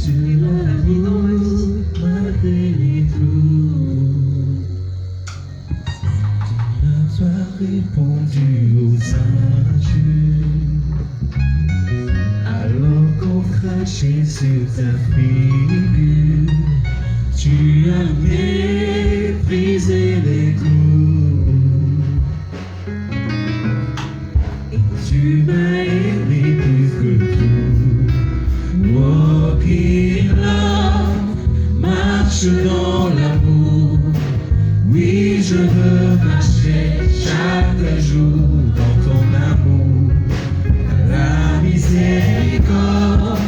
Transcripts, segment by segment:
sur la route, malgré les trous. Tu m'as répondu aux injures, alors qu'on crachait sur ta figure. Tu as méprisé les coups. Tu m'as aimé plus que tout. Walk in love, marche dans l'amour. Oui, je veux marcher chaque jour dans ton amour. La miséricorde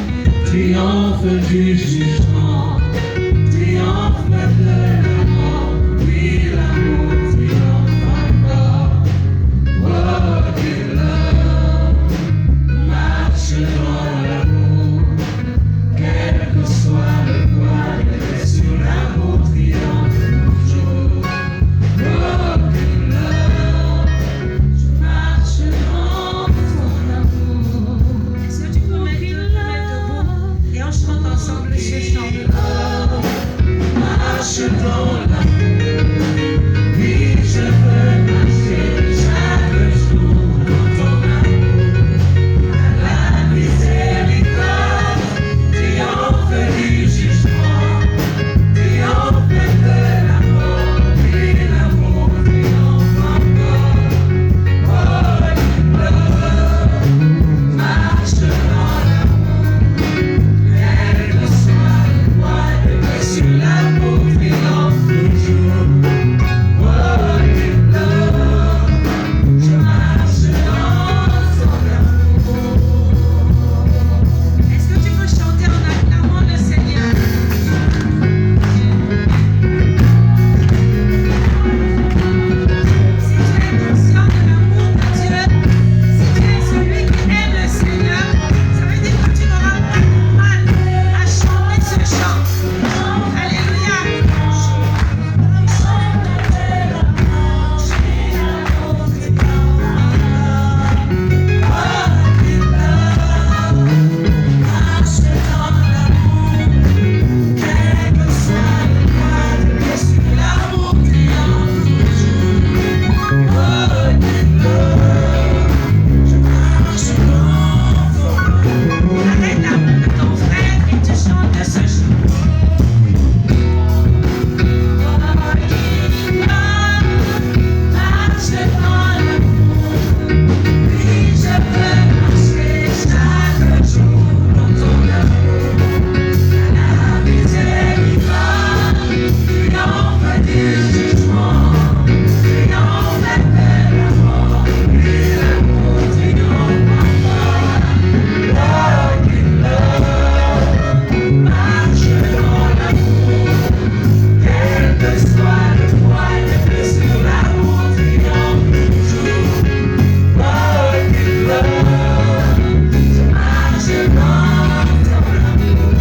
triomphe du jugement, triomphe de la mort. Oui, l'amour triomphe encore. Walk in love, marche dans l'amour. Quel que soit le poids, le sur l'amour triomphe toujours. Walk in love, je marche dans ton amour. Est-ce que tu peux mettre debout et on chante ensemble ce chant? Marche dans l'amour. Oui, je veux marcher chaque jour dans ton amour. La miséricorde triomphe du jugement, triomphe de la mort. Oui, l'amour triomphe encore. Walk in love, marche dans l'amour. Quel que soit le poids, le sur l'amour triomphe toujours. Walk in love, je marche dans ton amour. Est-ce que tu peux chanter en acclamant le Seigneur? Si tu es conscient de l'amour de Dieu, si tu es celui qui aime le Seigneur, ça veut dire que tu n'auras pas de mal à chanter ce chant. Alléluia. Arrête l'amour de ton frère et tu chantes ce chant. Marche dans l'amour. Oui, je veux marcher chaque jour dans ton amour. La miséricorde triomphe du jugement, triomphe de la mort. Oui, l'amour triomphe encore. Walk in love, marche dans l'amour. Quel que soit le poids, le sur l'amour triomphe toujours. Walk in love, je marche dans ton amour.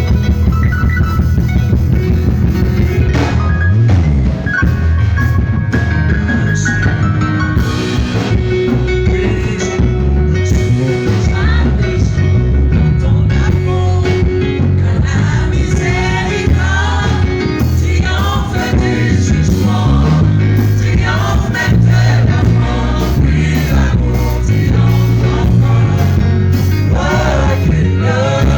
Oui, chaque jour dans ton amour. Que la miséricorde triomphe du jugement, triomphe même de la mort. Oui, l'amour triomphe encore. Walk in love,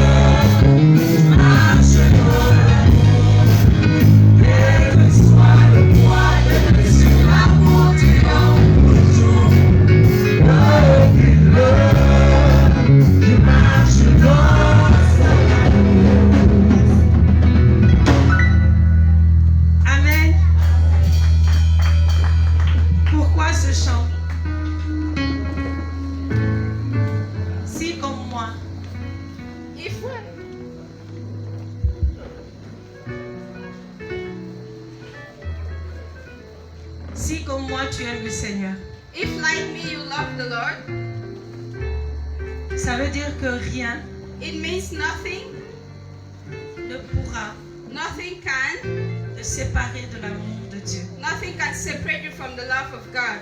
je marche dans l'amour. Quel que soit le poids, le sur l'amour triomphe toujours. Walk in love, je marche dans ton amour. Amen. Pourquoi ce chant? Si comme moi, si comme moi tu aimes le Seigneur, If like me you love the Lord, ça veut dire que rien it means nothing, ne pourra nothing can, te séparer de l'amour de Dieu. nothing can separate you from the love of God.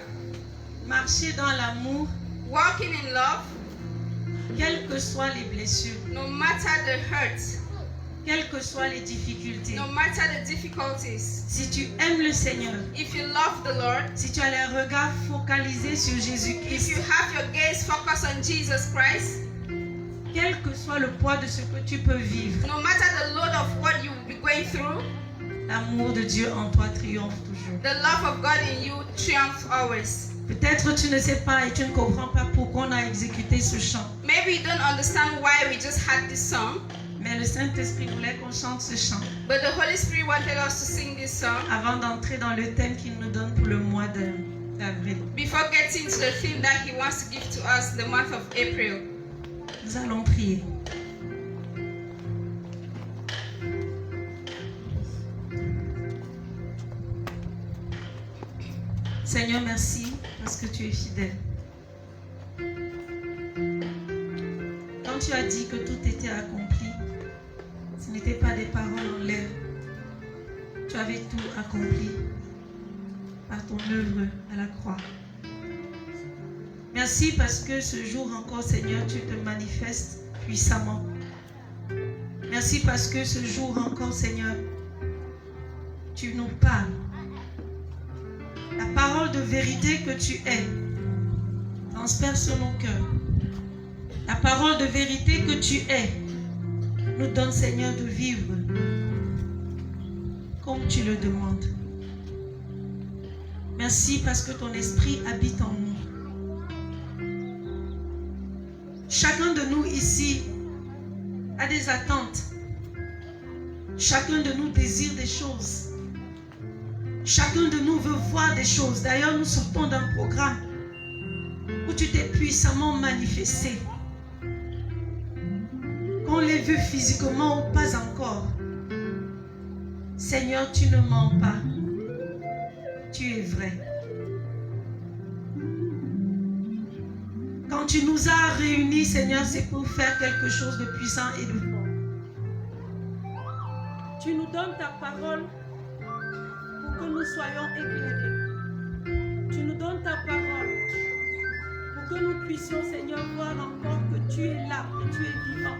Marcher dans l'amour, Walking in love, quelles que soient les blessures, no matter the hurt, quelles que soient les difficultés, no matter the difficulties, si tu aimes le Seigneur, if you love the Lord, si tu as les regards focalisés sur if Jésus-Christ, you have your gaze focused on Jesus Christ, quel que soit le poids de ce que tu peux vivre, no matter the load of what you will be going through, l'amour de Dieu en toi triomphe toujours. the love of God in you triumphs always. Peut-être tu ne sais pas et tu ne comprends pas pourquoi on a exécuté ce chant. Maybe you don't understand why we just had this song, Mais le Saint-Esprit voulait qu'on chante ce chant but the Holy Spirit wanted us to sing this song avant d'entrer dans le thème qu'il nous donne pour le mois d'avril. before getting to the theme that He wants to give to us the month of April. Nous allons prier. Seigneur, merci parce que tu es fidèle. Quand tu as dit que tout était accompli, ce n'était pas des paroles en l'air. Tu avais tout accompli par ton œuvre à la croix. Merci parce que ce jour encore, Seigneur, tu te manifestes puissamment. Merci parce que ce jour encore, Seigneur, tu nous parles. La parole de vérité que tu es transperce nos cœurs. La parole de vérité que tu es nous donne, Seigneur, de vivre comme tu le demandes. Merci parce que ton esprit habite en nous. Chacun de nous ici a des attentes. Chacun de nous désire des choses. Chacun de nous veut voir des choses. D'ailleurs, nous sortons d'un programme où tu t'es puissamment manifesté. Qu'on l'ait vu physiquement ou pas encore. Seigneur, tu ne mens pas. Tu es vrai. Quand tu nous as réunis, Seigneur, c'est pour faire quelque chose de puissant et de fort. Tu nous donnes ta parole pour que nous soyons éclairés. Tu nous donnes ta parole pour que nous puissions, Seigneur, voir encore que tu es là, que tu es vivant.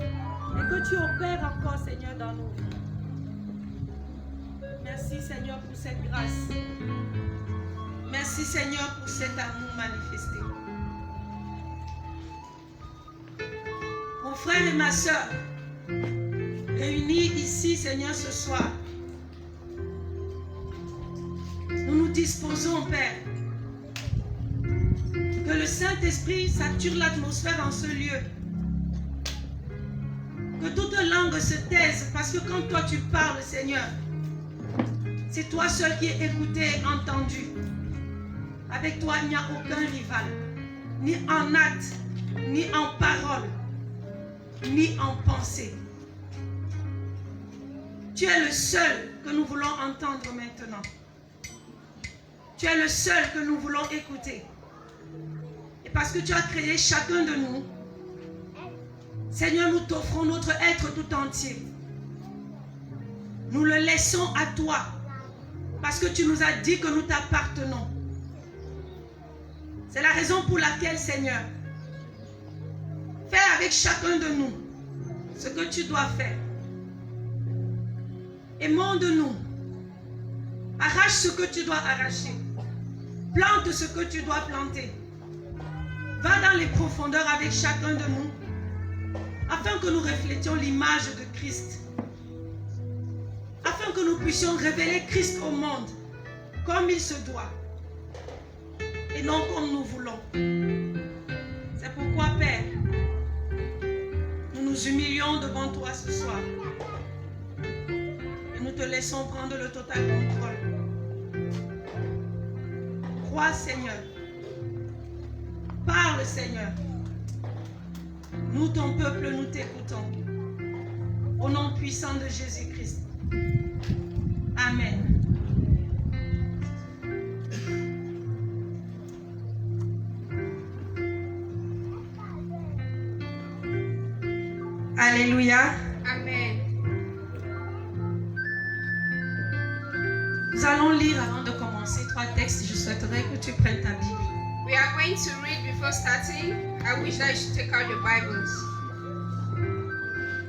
Et que tu opères encore, Seigneur, dans nos vies. Merci, Seigneur, pour cette grâce. Merci, Seigneur, pour cet amour manifesté. Mon frère et ma soeur, réunis ici, Seigneur, ce soir, nous nous disposons, Père, que le Saint-Esprit sature l'atmosphère en ce lieu. Que toute langue se taise, parce que quand toi tu parles, Seigneur, c'est toi seul qui es écouté et entendu. Avec toi, il n'y a aucun rival, ni en acte, ni en parole, ni en pensée. Tu es le seul que nous voulons entendre maintenant. Tu es le seul que nous voulons écouter. Et parce que tu as créé chacun de nous, Seigneur, nous t'offrons notre être tout entier. Nous le laissons à toi. Parce que tu nous as dit que nous t'appartenons. C'est la raison pour laquelle, Seigneur, fais avec chacun de nous ce que tu dois faire. Émonde-nous. Arrache ce que tu dois arracher. Plante ce que tu dois planter. Va dans les profondeurs avec chacun de nous, afin que nous reflétions l'image de Christ. Afin que nous puissions révéler Christ au monde, comme il se doit. Et non comme nous voulons. C'est pourquoi, Père, nous nous humilions devant toi ce soir. Et nous te laissons prendre le total contrôle. Crois, Seigneur. Parle, Seigneur. Nous, ton peuple, nous t'écoutons. Au nom puissant de Jésus-Christ. Amen. Alléluia. Amen. Nous allons lire avant de commencer 3 textes. Je souhaiterais que tu prennes ta Bible. We are going to read before starting. I wish that you should take out your Bibles.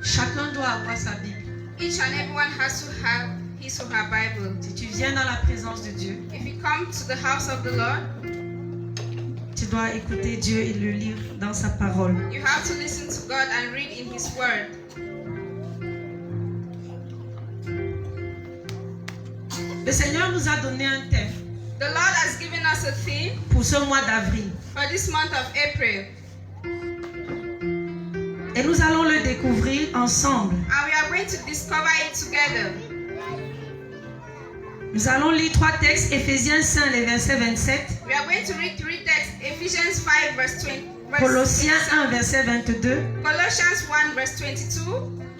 Chacun doit avoir sa Bible. Each and everyone has to have his or her Bible. Si tu viens dans la présence de Dieu, If you come to the house of the Lord, tu dois écouter Dieu et le lire dans sa parole. you have to listen to God and read in His Word. Le Seigneur nous a donné un thème The Lord has given us a theme pour ce mois d'avril. for this month of April, Et nous allons le découvrir ensemble. and we are going to discover it together. Nous allons lire 3 textes, Éphésiens 5, les versets 27, We are going to read 3 texts: Ephesians 5, verse 20, Colossiens 1, 27, verset 22, Colossians 1, verse 22,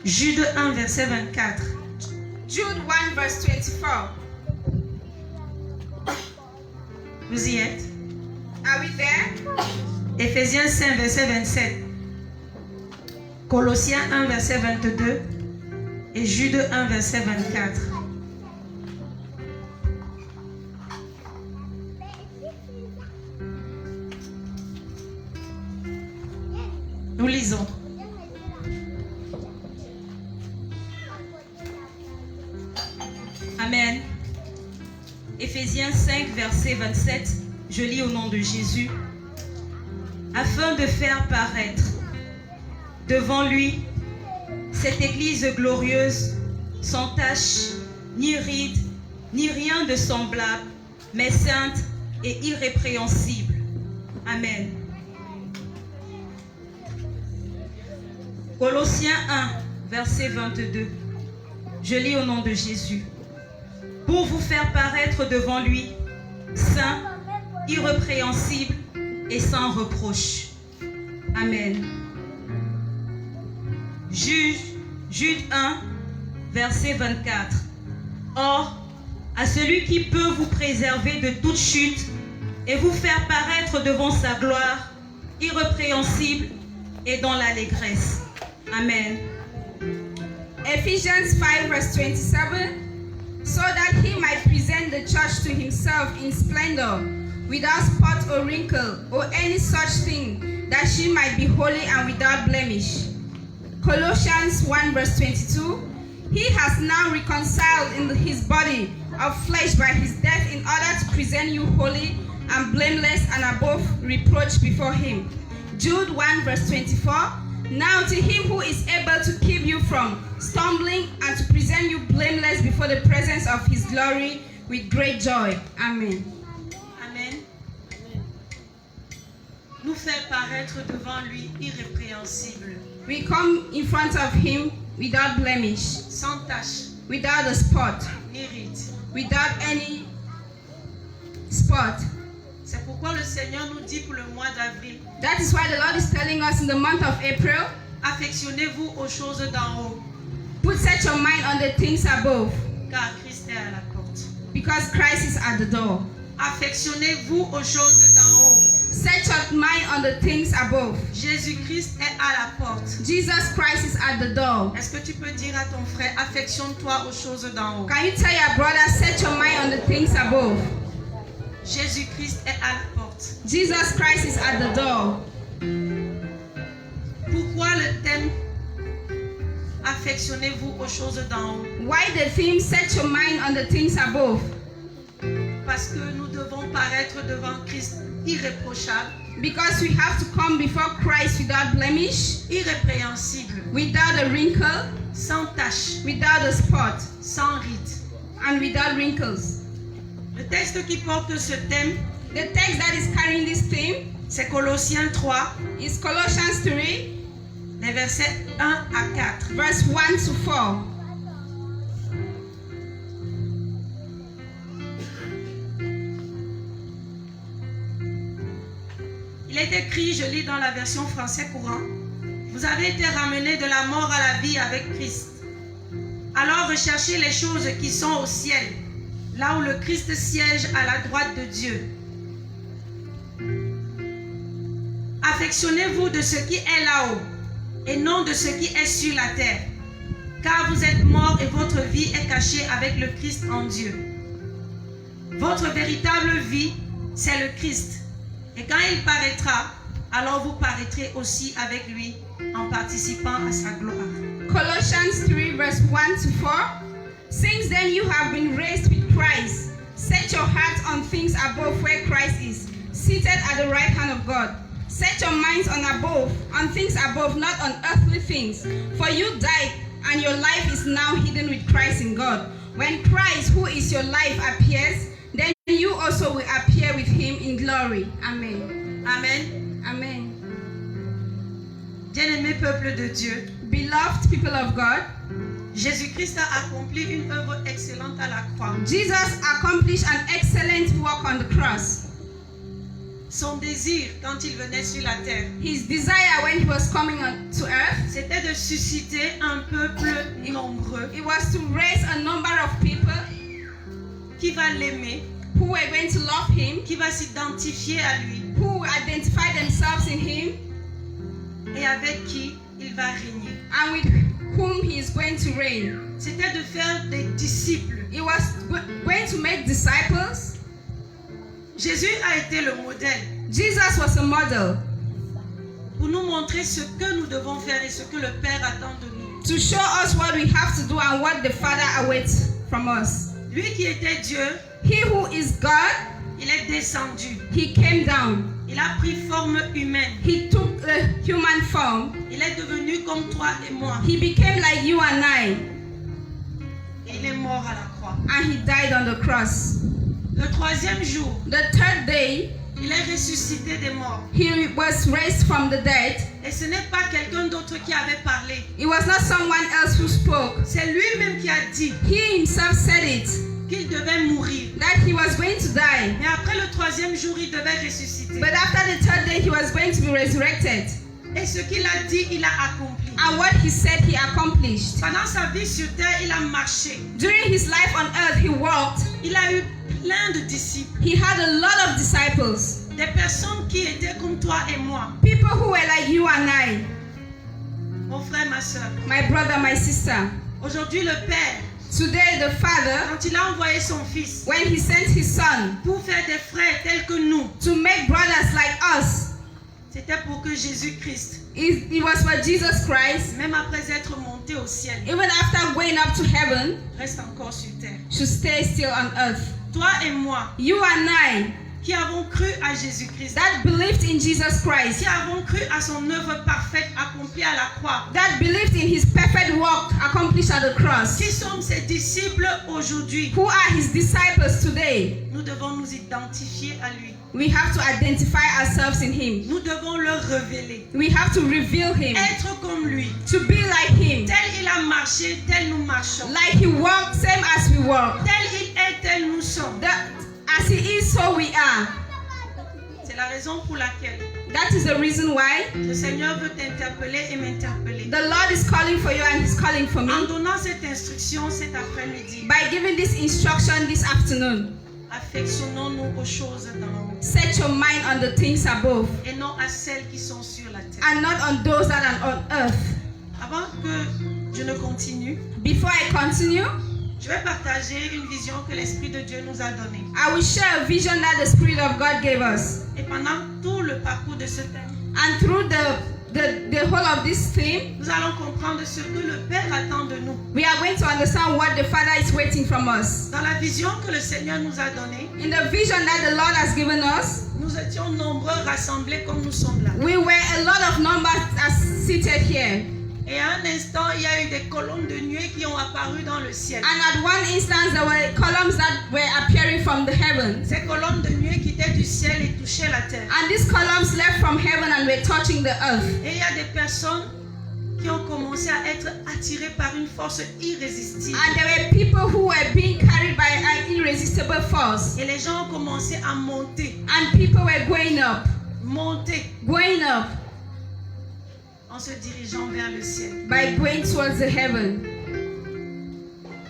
Jude 1, verset 24. Jude 1, verse 24. Vous y êtes? Are we there? Éphésiens 5, verset 27, Colossiens 1, verset 22 et Jude 1, verset 24. Nous lisons. Amen. Éphésiens 5, verset 27, je lis au nom de Jésus. Afin de faire paraître devant lui cette église glorieuse, sans tache, ni ride, ni rien de semblable, mais sainte et irrépréhensible. Amen. Colossiens 1, verset 22. Je lis au nom de Jésus. Pour vous faire paraître devant lui, saint, irrépréhensible et sans reproche. Amen. Jude 1, verset 24. Or, à celui qui peut vous préserver de toute chute et vous faire paraître devant sa gloire, irrépréhensible et dans l'allégresse. Amen. Ephesians 5, verse 27. So that he might present the church to himself in splendor, without spot or wrinkle, or any such thing, that she might be holy and without blemish. Colossians 1, verse 22. He has now reconciled in his body of flesh by his death in order to present you holy and blameless and above reproach before him. Jude 1, verse 24. Now to him who is able to keep you from stumbling and to present you blameless before the presence of his glory with great joy. Amen. Amen. Nous faire paraître devant lui irrépréhensible, We come in front of him without blemish, sans tache, without a spot, ni ride. without any spot. C'est pourquoi le Seigneur nous dit pour le mois d'avril, That is why the Lord is telling us in the month of April, affectionnez-vous aux choses d'en haut, set your mind on the things above, car Christ est à la porte. because Christ is at the door. Affectionnez-vous aux choses d'en haut. Set your mind on the things above. Jésus-Christ est à la porte. Jesus Christ is at the door. Est-ce que tu peux dire à ton frère, affectionne-toi aux choses d'en haut? Can you tell your brother, set your mind on the things above? Jésus-Christ est à la porte. Jesus Christ is at the door. Pourquoi le thème affectionnez-vous aux choses d'en haut? Why the theme, set your mind on the things above? Parce que nous devons paraître devant Christ irréprochable, Because we have to come before Christ without blemish, irrépréhensible, without a wrinkle, sans tache, without a spot, sans ride. and without wrinkles. Le texte qui porte ce thème, The text that is carrying this theme c'est Colossiens 3, is Colossians 3, les versets 1 à 4. verse 1 to 4. Il est écrit, je lis dans la version français courant, vous avez été ramenés de la mort à la vie avec Christ. Alors recherchez les choses qui sont au ciel, là où le Christ siège à la droite de Dieu. Affectionnez-vous de ce qui est là-haut et non de ce qui est sur la terre, car vous êtes morts et votre vie est cachée avec le Christ en Dieu. Votre véritable vie, c'est le Christ. Et quand il paraîtra, alors vous paraîtrez aussi avec lui en participant à sa gloire. Colossians 3 verse 1 to 4. Since then you have been raised with Christ. Set your hearts on things above where Christ is, seated at the right hand of God. Set your minds on things above, not on earthly things. For you died, and your life is now hidden with Christ in God. When Christ, who is your life, appears, then you also will appear with him in glory. Amen. Amen. Amen. Bien-aimé peuple de Dieu, Beloved people of God, Jésus-Christ a accompli une œuvre excellente à la croix. Jesus accomplished an excellent work on the cross. Son désir quand il venait sur la terre, His desire when he was coming on to earth, c'était de susciter un peuple nombreux it was to raise a number of people qui va l'aimer, who were going to love him, qui va s'identifier à lui who identify themselves in him, et avec qui il va régner. and with whom he is going to reign. C'était de faire des disciples. He was going to make disciples. Jésus a été le modèle Jesus was a model pour nous montrer ce que nous devons faire et ce que le Père attend de nous. to show us what we have to do and what the Father awaits from us. Lui qui était Dieu, He who is God, il est descendu. he came down. Il a pris forme humaine. He took a human form. Il est devenu comme toi et moi. He became like you and I, Et il est mort à la croix. and he died on the cross. Le troisième jour, The third day, il est ressuscité des morts. he was raised from the dead. Et ce n'est pas quelqu'un d'autre qui avait parlé. It was not someone else who spoke. C'est lui-même qui a dit He himself said it, qu'il devait mourir. that he was going to die. Mais après le troisième jour, il devait ressusciter. But after the third day, he was going to be resurrected. Et ce qu'il a dit, il a accompli. And what he said, he accomplished. Pendant sa vie sur terre, il a marché. During his life on earth, he walked. Il a eu plein de disciples. He had a lot of disciples. Des personnes qui étaient comme toi et moi. People who were like you and I, Mon frère, ma soeur. my brother, my sister. Aujourd'hui, le Père, Today, the Father, quand il a envoyé son Fils when he sent his Son pour faire des frères tels que nous, to make brothers like us, c'était pour que Jésus-Christ, it was for Jesus Christ, même après être monté au ciel, even after going up to heaven, reste encore sur terre. should stay still on earth. Toi et moi, You and I, qui avons cru à Jésus-Christ, that believed in Jesus Christ, qui avons cru à son œuvre parfaite accomplie à la croix, that believed in his perfect work accomplished at the cross, qui sommes ses disciples aujourd'hui, who are his disciples today, nous devons nous identifier à lui. we have to identify ourselves in him. Nous devons le révéler. We have to reveal him, Être comme lui. to be like him. Tel il a marché, tel nous marchons. Like he walked, same as we walk. Tel il est, tel nous sommes. As he is, so we are. C'est la raison pour laquelle That is the reason why le Seigneur veut t'interpeller et m'interpeller. the Lord is calling for you and he's calling for En me donnant cette instruction cet après-midi, by giving this instruction this afternoon. affectionnons-nous aux choses d'en haut Set your mind on the things above et non à celles qui sont sur la terre. and not on those that are on earth. Avant que je ne continue, Before I continue, je vais partager une vision que l'Esprit de Dieu nous a donnée. I will share a vision that the Spirit of God gave us. Et pendant tout le parcours de ce thème, And through the whole of this theme, nous allons comprendre ce que le Père attend de nous. we are going to understand what the Father is waiting from us. Dans la vision que le Seigneur nous a donnée, In the vision that the Lord has given us, nous étions nombreux rassemblés comme nous sommes là. we were a lot of numbers as seated here. Et à un instant, il y a eu des colonnes de nuée qui ont apparu dans le ciel. And at one instance, there were columns that were appearing from the heavens. Ces colonnes de nuée quittaient du ciel et touchaient la terre. And these columns left from heaven and were touching the earth. Et il y a des personnes qui ont commencé à être attirées par une force irrésistible. And there were people who were being carried by an irresistible force. Et les gens ont commencé à monter, And people were going up, en se dirigeant vers le ciel. by going towards the heaven.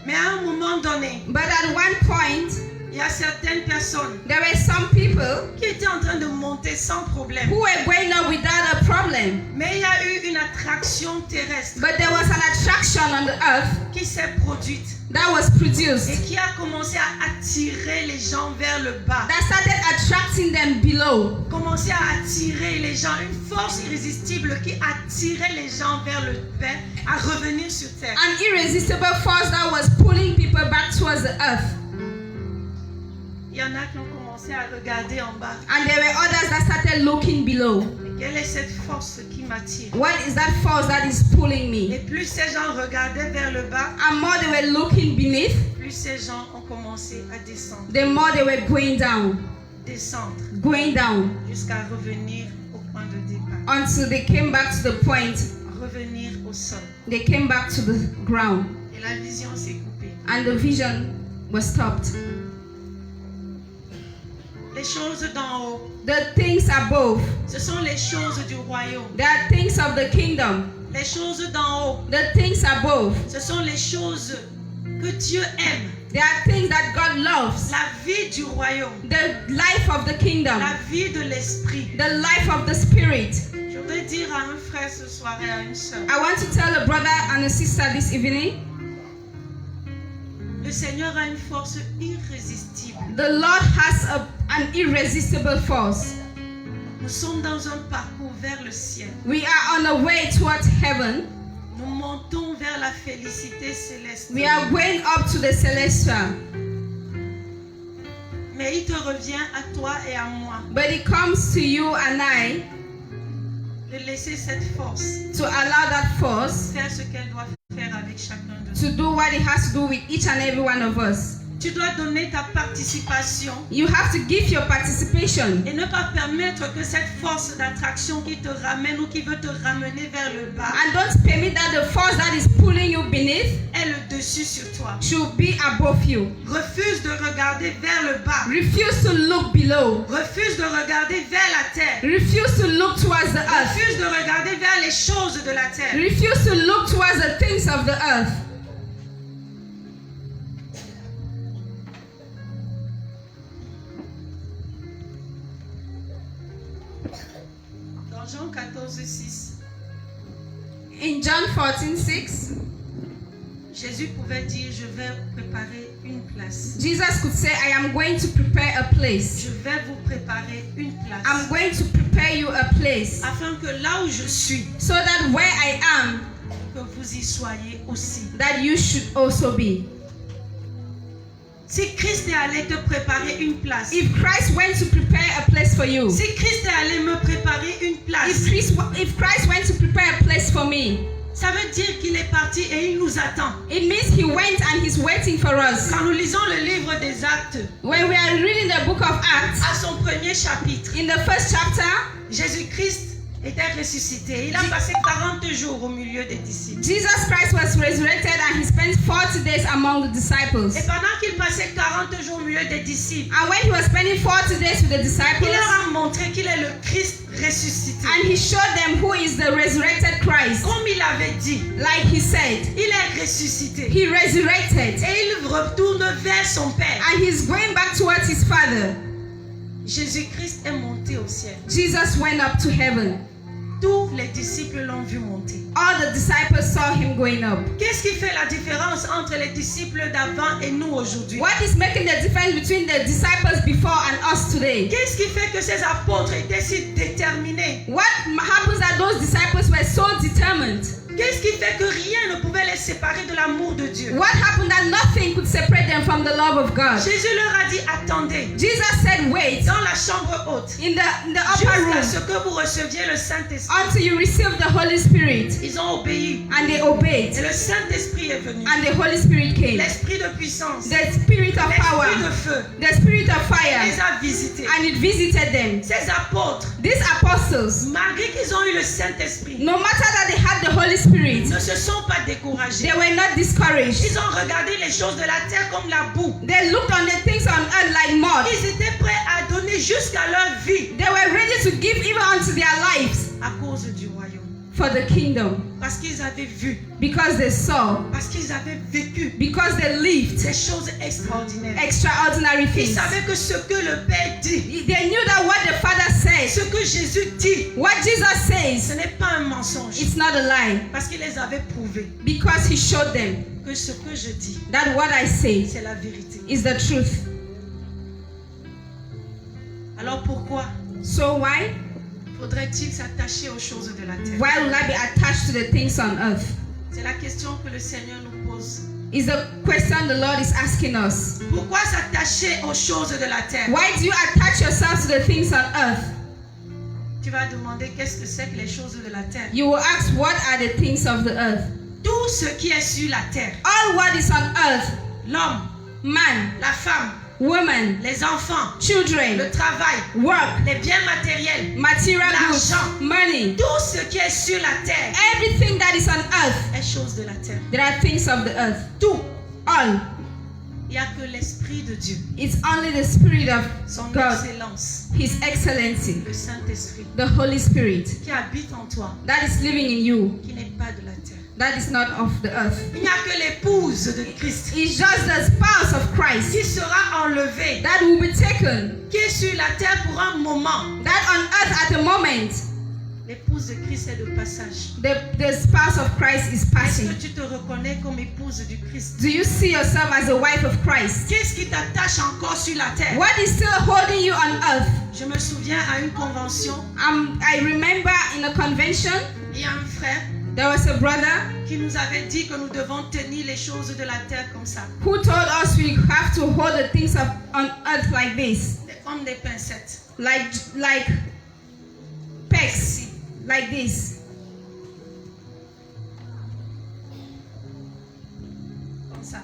Mais à un moment donné, But at one point, Il y a certaines personnes There were some people qui étaient en train de monter sans problème. who were going up without a problem. Mais il y a eu une attraction terrestre But there was an attraction on the earth qui s'est produite that was produced et qui a commencé à attirer les gens vers le bas. that started attracting them below. Commencer à attirer les gens, une force irrésistible qui attirait les gens vers le bas, à revenir sur terre. An irresistible force that was pulling people back towards the earth. Il y en a qui ont commencé à regarder en bas. And there were others that started looking below. Quelle est cette force qui m'attire? What is that force that is pulling Et me? plus ces gens regardaient vers le bas, And more they were looking beneath, plus ces gens ont commencé à descendre, the more they were going down, jusqu'à revenir au point de départ, until they came back to the point, revenir au sol. they came back to the ground. Et la vision s'est coupée. And the vision was stopped. Les choses d'en haut, The things above, ce sont les choses du royaume. they are things of the kingdom. Les choses d'en haut, The things above, ce sont les choses que Dieu aime. they are things that God loves. La vie du royaume, The life of the kingdom, la vie de l'esprit. the life of the spirit. Je voudrais dire à un frère ce soir et à une sœur, I want to tell a brother and a sister this evening, le Seigneur a une force irrésistible. the Lord has an irresistible force. Nous sommes dans un parcours vers le ciel. We are on a way towards heaven. Nous montons vers la félicité céleste. We are going up to the celestial. Mais il te revient à toi et à moi But it comes to you and I de laisser cette force to allow that force faire ce qu'elle doit faire avec chacun de nous. to do what it has to do with each and every one of us. Tu dois donner ta participation You have to give your participation et ne pas permettre que cette force d'attraction qui te ramène ou qui veut te ramener vers le bas and don't permit that the force that is pulling you beneath ait le dessus sur toi. should be above you. Refuse de regarder vers le bas. Refuse to look below. Refuse de regarder vers la terre. Refuse to look towards the earth. Refuse de regarder vers les choses de la terre. Refuse to look towards the things of the earth. Dans Jean 14:6, In John 14:6, Jésus pouvait dire, je vais préparer une place. Jesus could say, I am going to prepare a place. Je vais vous préparer une place. I'm going to prepare you a place Afin que là où je suis, so that where I am, que vous y soyez aussi. that you should also be. Si Christ est allé te préparer une place, If Christ went to prepare a place for you, si Christ est allé me préparer une place, if Christ went to prepare a place for me, ça veut dire qu'il est parti et il nous attend. it means he went and he's waiting for us. Quand nous lisons le livre des Actes, When we are reading the book of Acts, à son premier chapitre, in the first chapter, Jésus-Christ était ressuscité. Il a passé 40 jours au milieu des disciples. Jesus Christ was resurrected and he spent 40 days among the disciples. Et pendant qu'il passait 40 jours au milieu des disciples, And when he was spending 40 days with the il disciples, leur a montré qu'il est le Christ ressuscité. and he showed them who is the resurrected Christ. Comme il avait dit, Like he said, il est ressuscité. he resurrected Et il retourne vers son Père. and he's going back towards his Father. Jésus-Christ est monté au ciel. Jesus went up to heaven. Tous les disciples l'ont vu monter. All the disciples saw him going up. Qu'est-ce qui fait la différence entre les disciples d'avant et nous aujourd'hui? What is making the difference between the disciples before and us today? Qu'est-ce qui fait que ces apôtres étaient si déterminés? What happens that those disciples were so determined? Qu'est-ce qui fait que rien ne pouvait les séparer de l'amour de Dieu? What happened that nothing could separate them from the love of God? Jésus leur a dit, attendez, Jesus said, wait dans la chambre haute, in the upper jusqu'à room ce que vous receviez le Saint-Esprit. until you receive the Holy Spirit. Ils ont obéi. And they obeyed. Et le Saint-Esprit est venu. And the Holy Spirit came. L'Esprit de puissance, The Spirit of power, l'Esprit de feu, the Spirit of fire, les a visités. and it visited them. Ces apôtres, These apostles, malgré qu'ils ont eu le Saint-Esprit, no matter that they had the Holy Spirit, ne se sont pas découragés. they were not discouraged. Ils ont regardé les choses de la terre comme la boue. They looked on the things on earth like mud. Ils étaient prêts à donner jusqu'à leur vie They were ready to give even unto their lives à cause du royaume. for the kingdom. Parce qu'ils avaient vu, Because they saw, parce qu'ils avaient vécu because they lived des choses extraordinaires. extraordinary Ils things. savaient que ce que le Père dit, They knew that what the Father says, ce que Jésus dit, what Jesus ce says, n'est pas un mensonge. it's not a lie. Parce qu'il les avait prouvés Because He showed them que ce que je dis, that what I say c'est la vérité. is the truth. Alors pourquoi So why? faudrait-il s'attacher aux choses de la terre? Why will I be attached to the things on earth? C'est la question que le Seigneur nous pose. Is the question the Lord is asking us. Pourquoi s'attacher aux choses de la terre? Why do you attach yourself to the things on earth? Tu vas demander qu'est-ce que c'est que les choses de la terre? You will ask, what are the things of the earth? Tout ce qui est sur la terre, All what is on earth, l'homme, man, la femme, woman, les enfants, children, le travail, work, les biens matériels, material goods, l'argent, money, tout ce qui est sur la terre everything that is on earth, est chose de la terre. there are things of the earth. Tout. All. Il n'y a que l'Esprit de Dieu, It's only the Spirit of son God, excellence, His excellency, le Saint-Esprit, the Holy Spirit, qui habite en toi, that is living in you, qui n'est pas de la terre. that is not of the earth. Il n'y a que l'épouse de Christ It's just the spouse of Christ qui sera enlevée, that will be taken, qui est sur la terre pour un moment. that on earth at the moment, L'épouse de Christ est de passage. the spouse of Christ is Est-ce passing. que tu te reconnais comme épouse du Christ? Do you see yourself as a wife of Christ? Qu'est-ce qui t'attache encore sur la terre? What is still holding you on earth? Je me souviens à une convention, I remember in a convention, il y a un frère there was a brother qui nous avait dit que nous devons tenir les choses de la terre comme ça, who told us we have to hold the things on earth like this, comme des pincettes. like pegs, like this. Comme ça.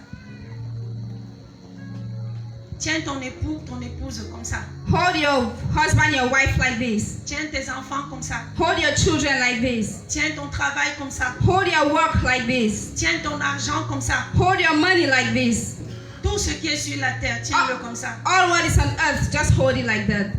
Tiens ton époux, ton épouse comme ça. Hold your husband, your wife like this. Tiens tes enfants comme ça. Hold your children like this. Tiens ton travail comme ça. Hold your work like this. Tiens ton argent comme ça. Hold your money like this. Tout ce qui est sur la terre, tiens-le comme ça. All what is on earth, just hold it like that.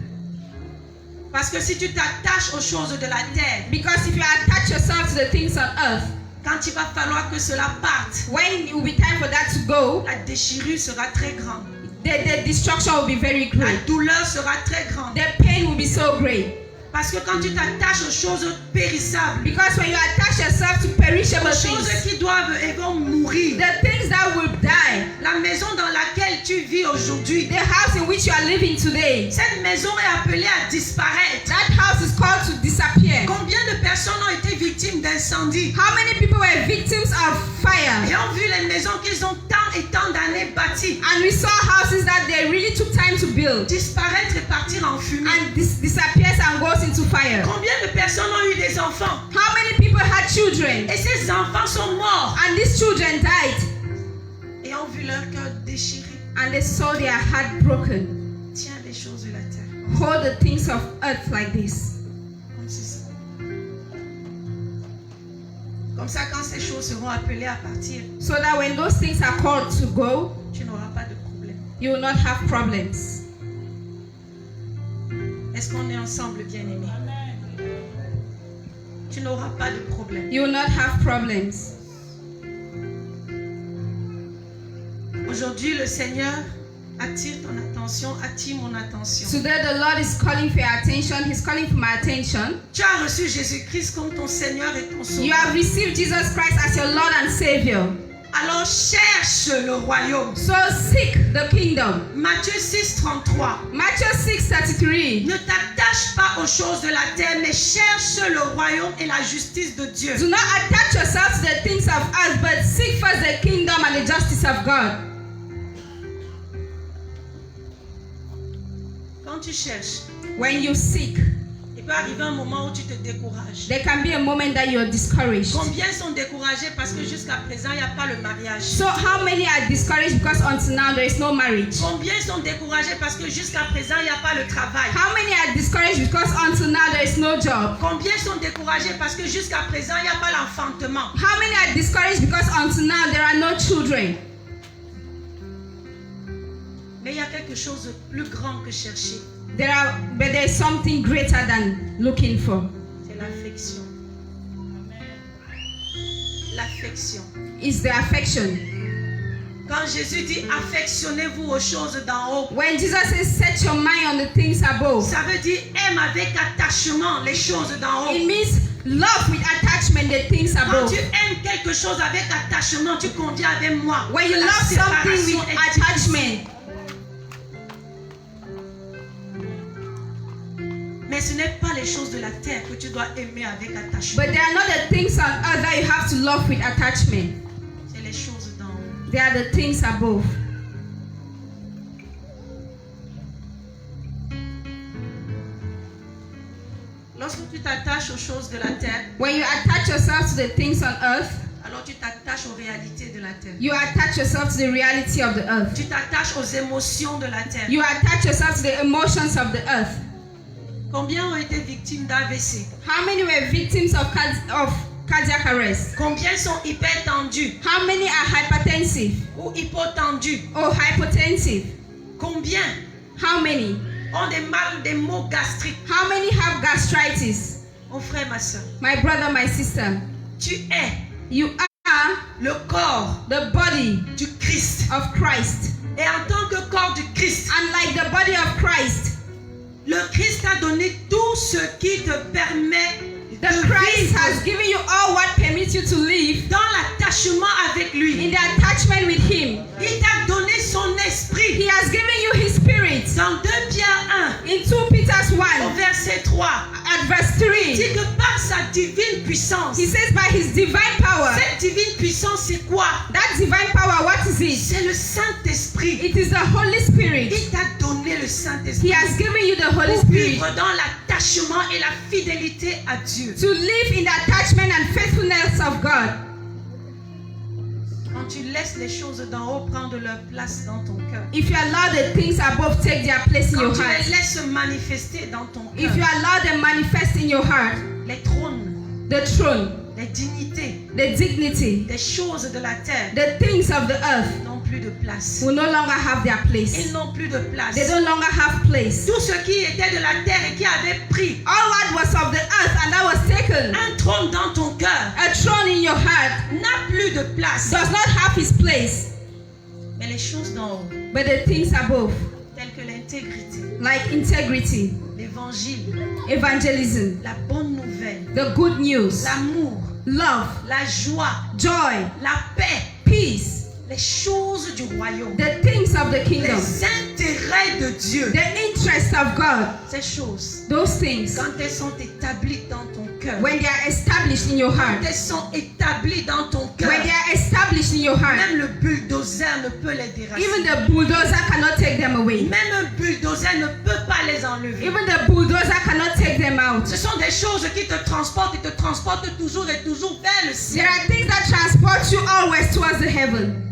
Parce que si tu t'attaches aux choses de la terre, Because if you attach yourself to the things on earth, quand il va falloir que cela parte, when it will be time for that to go, la déchirure sera très grande. the destruction will be very La great. douleur sera très grande. The pain will be so great. Parce que quand tu t'attaches aux choses périssables, Because when you attach yourself to perishable aux choses things, qui doivent et vont mourir, the things that will die, la maison dans laquelle tu vis aujourd'hui, the house in which you are living today, cette maison est appelée à disparaître. that house is called to disappear. Combien de personnes ont été victimes d'incendies How many people were victims of fire? et ont vu les maisons qu'ils ont tant et tant d'années bâties And we saw houses that they really took time to build disparaître et partir en fumée? and disappears and goes into fire. Combien de personnes ont eu des enfants How many people had children et ces enfants sont morts and these children died et ont vu leur cœur déchiré? and they saw their heart broken? Tiens les choses de la terre Hold the things of earth like this. comme ceci. Comme ça, quand ces choses seront appelées à partir, So that when those things are called to go, tu n'auras pas de problème. you will not have problems. Est-ce qu'on est ensemble, bien-aimés? Tu n'auras pas de problème. You will not have problems. Aujourd'hui, le Seigneur attire ton attention, attire mon attention. Today the Lord is calling for your attention. He's calling for my attention. Tu as reçu Jésus-Christ comme ton Seigneur et ton You Sauveur. have received Jesus Christ as your Lord and Savior. Alors cherche le royaume. So seek the kingdom. Matthieu 6:33. Matthew 6:33. Ne t'attache pas aux choses de la terre, mais cherche le royaume et la justice de Dieu. Do not attach yourself to the things of earth, but seek first the kingdom and the justice of God. Quand tu cherches, When you seek, il peut arriver un moment où tu te décourages. there can be a moment that you're discouraged. Combien sont découragés parce que jusqu'à présent, il n'y a pas le mariage? So how many are discouraged because until now there is no marriage? Combien sont découragés parce que jusqu'à présent, il n'y a pas le travail? How many are discouraged because until now there is no job? Combien sont découragés parce que jusqu'à présent, il n'y a pas l'enfantement? How many are discouraged because until now there are no children? Mais il y a quelque chose de plus grand que chercher. But there is something greater than looking for. C'est l'affection. l'affection. It's the affection. Quand Jésus dit affectionnez-vous aux choses d'en haut, When Jesus says, set your mind on the things above, ça veut dire aime avec attachement les choses d'en haut. it means love with attachment the things Quand above. tu aimes quelque chose avec attachement, tu conviens avec moi. When you La love something séparation with est difficile. attachment, Mais ce n'est pas les choses de la terre que tu dois aimer avec attachement. but they are not the things on earth that you have to love with attachment. C'est les choses d'en haut. They are the things above. Lorsque tu t'attaches aux choses de la terre, When you attach yourself to the things on earth, alors tu t'attaches aux réalités de la terre. you attach yourself to the reality of the earth. Tu t'attaches aux émotions de la terre. You attach yourself to the emotions of the earth. Combien ont été victimes d'AVC? How many were victims of cardiac arrest? Combien sont hypertendus How many are hypertensive ou hypotendus? or hypotensive? Combien How many? ont des maux gastriques? How many have gastritis? Mon frère, ma soeur, My brother, my sister, tu es you are le corps the body du Christ. of Christ. Et en tant que corps du Christ, And like the body of Christ, le Christ t'a donné tout ce qui te permet the de Christ has vivre given you all what permits you to live dans l'attachement avec in lui. the attachment with Him. Il t'a donné son esprit. He has given you His Spirit. Dans 2 Pierre 1, In 2 Peter au 1, verset 3, at verse il 3, dit que par sa divine puissance, He says, by His divine power. cette divine puissance, c'est quoi? That divine power, what is it? C'est le Saint-Esprit. It is the Holy Spirit. Il t'a donné le He Saint-Esprit has given you the Holy pour Spirit vivre dans l'attachement et la fidélité à Dieu. to live in the attachment and faithfulness of God. Quand tu laisses les choses d'en haut prendre leur place dans ton cœur, If you allow the things above take their place in quand your tu heart, les laisses se manifester dans ton if you cœur, allow them manifest in your heart, les trônes, the throne, les dignités, the dignity, les choses de la terre the things of the earth n'ont plus de place. will no longer have their Ils place. n'ont plus de place. They no longer have place. Tout ce qui était de la terre et qui avait pris All what was of the earth and that was taken, un trône dans ton cœur a throne in your heart, n'a plus de place. does not have his place. Mais les choses d'en haut, But the things above, telles que l'intégrité, like integrity, l'évangile, evangelism, la bonne nouvelle, the good news, l'amour, love, la joie, joy, la paix, peace, les choses du royaume, the things of the kingdom, les intérêts de Dieu, the interest of God, ces choses, those things, quand elles sont établies dans ton cœur, when they are established in your heart, quand elles sont établies dans ton cœur, when they are established in your heart, même le bulldozer ne peut les even déracer. the bulldozer cannot take them away. Même un bulldozer ne peut pas les enlever. Even the bulldozer cannot take them out. Ce sont des choses qui te transportent toujours et toujours vers le There ciel. are things that transport you always towards the heaven.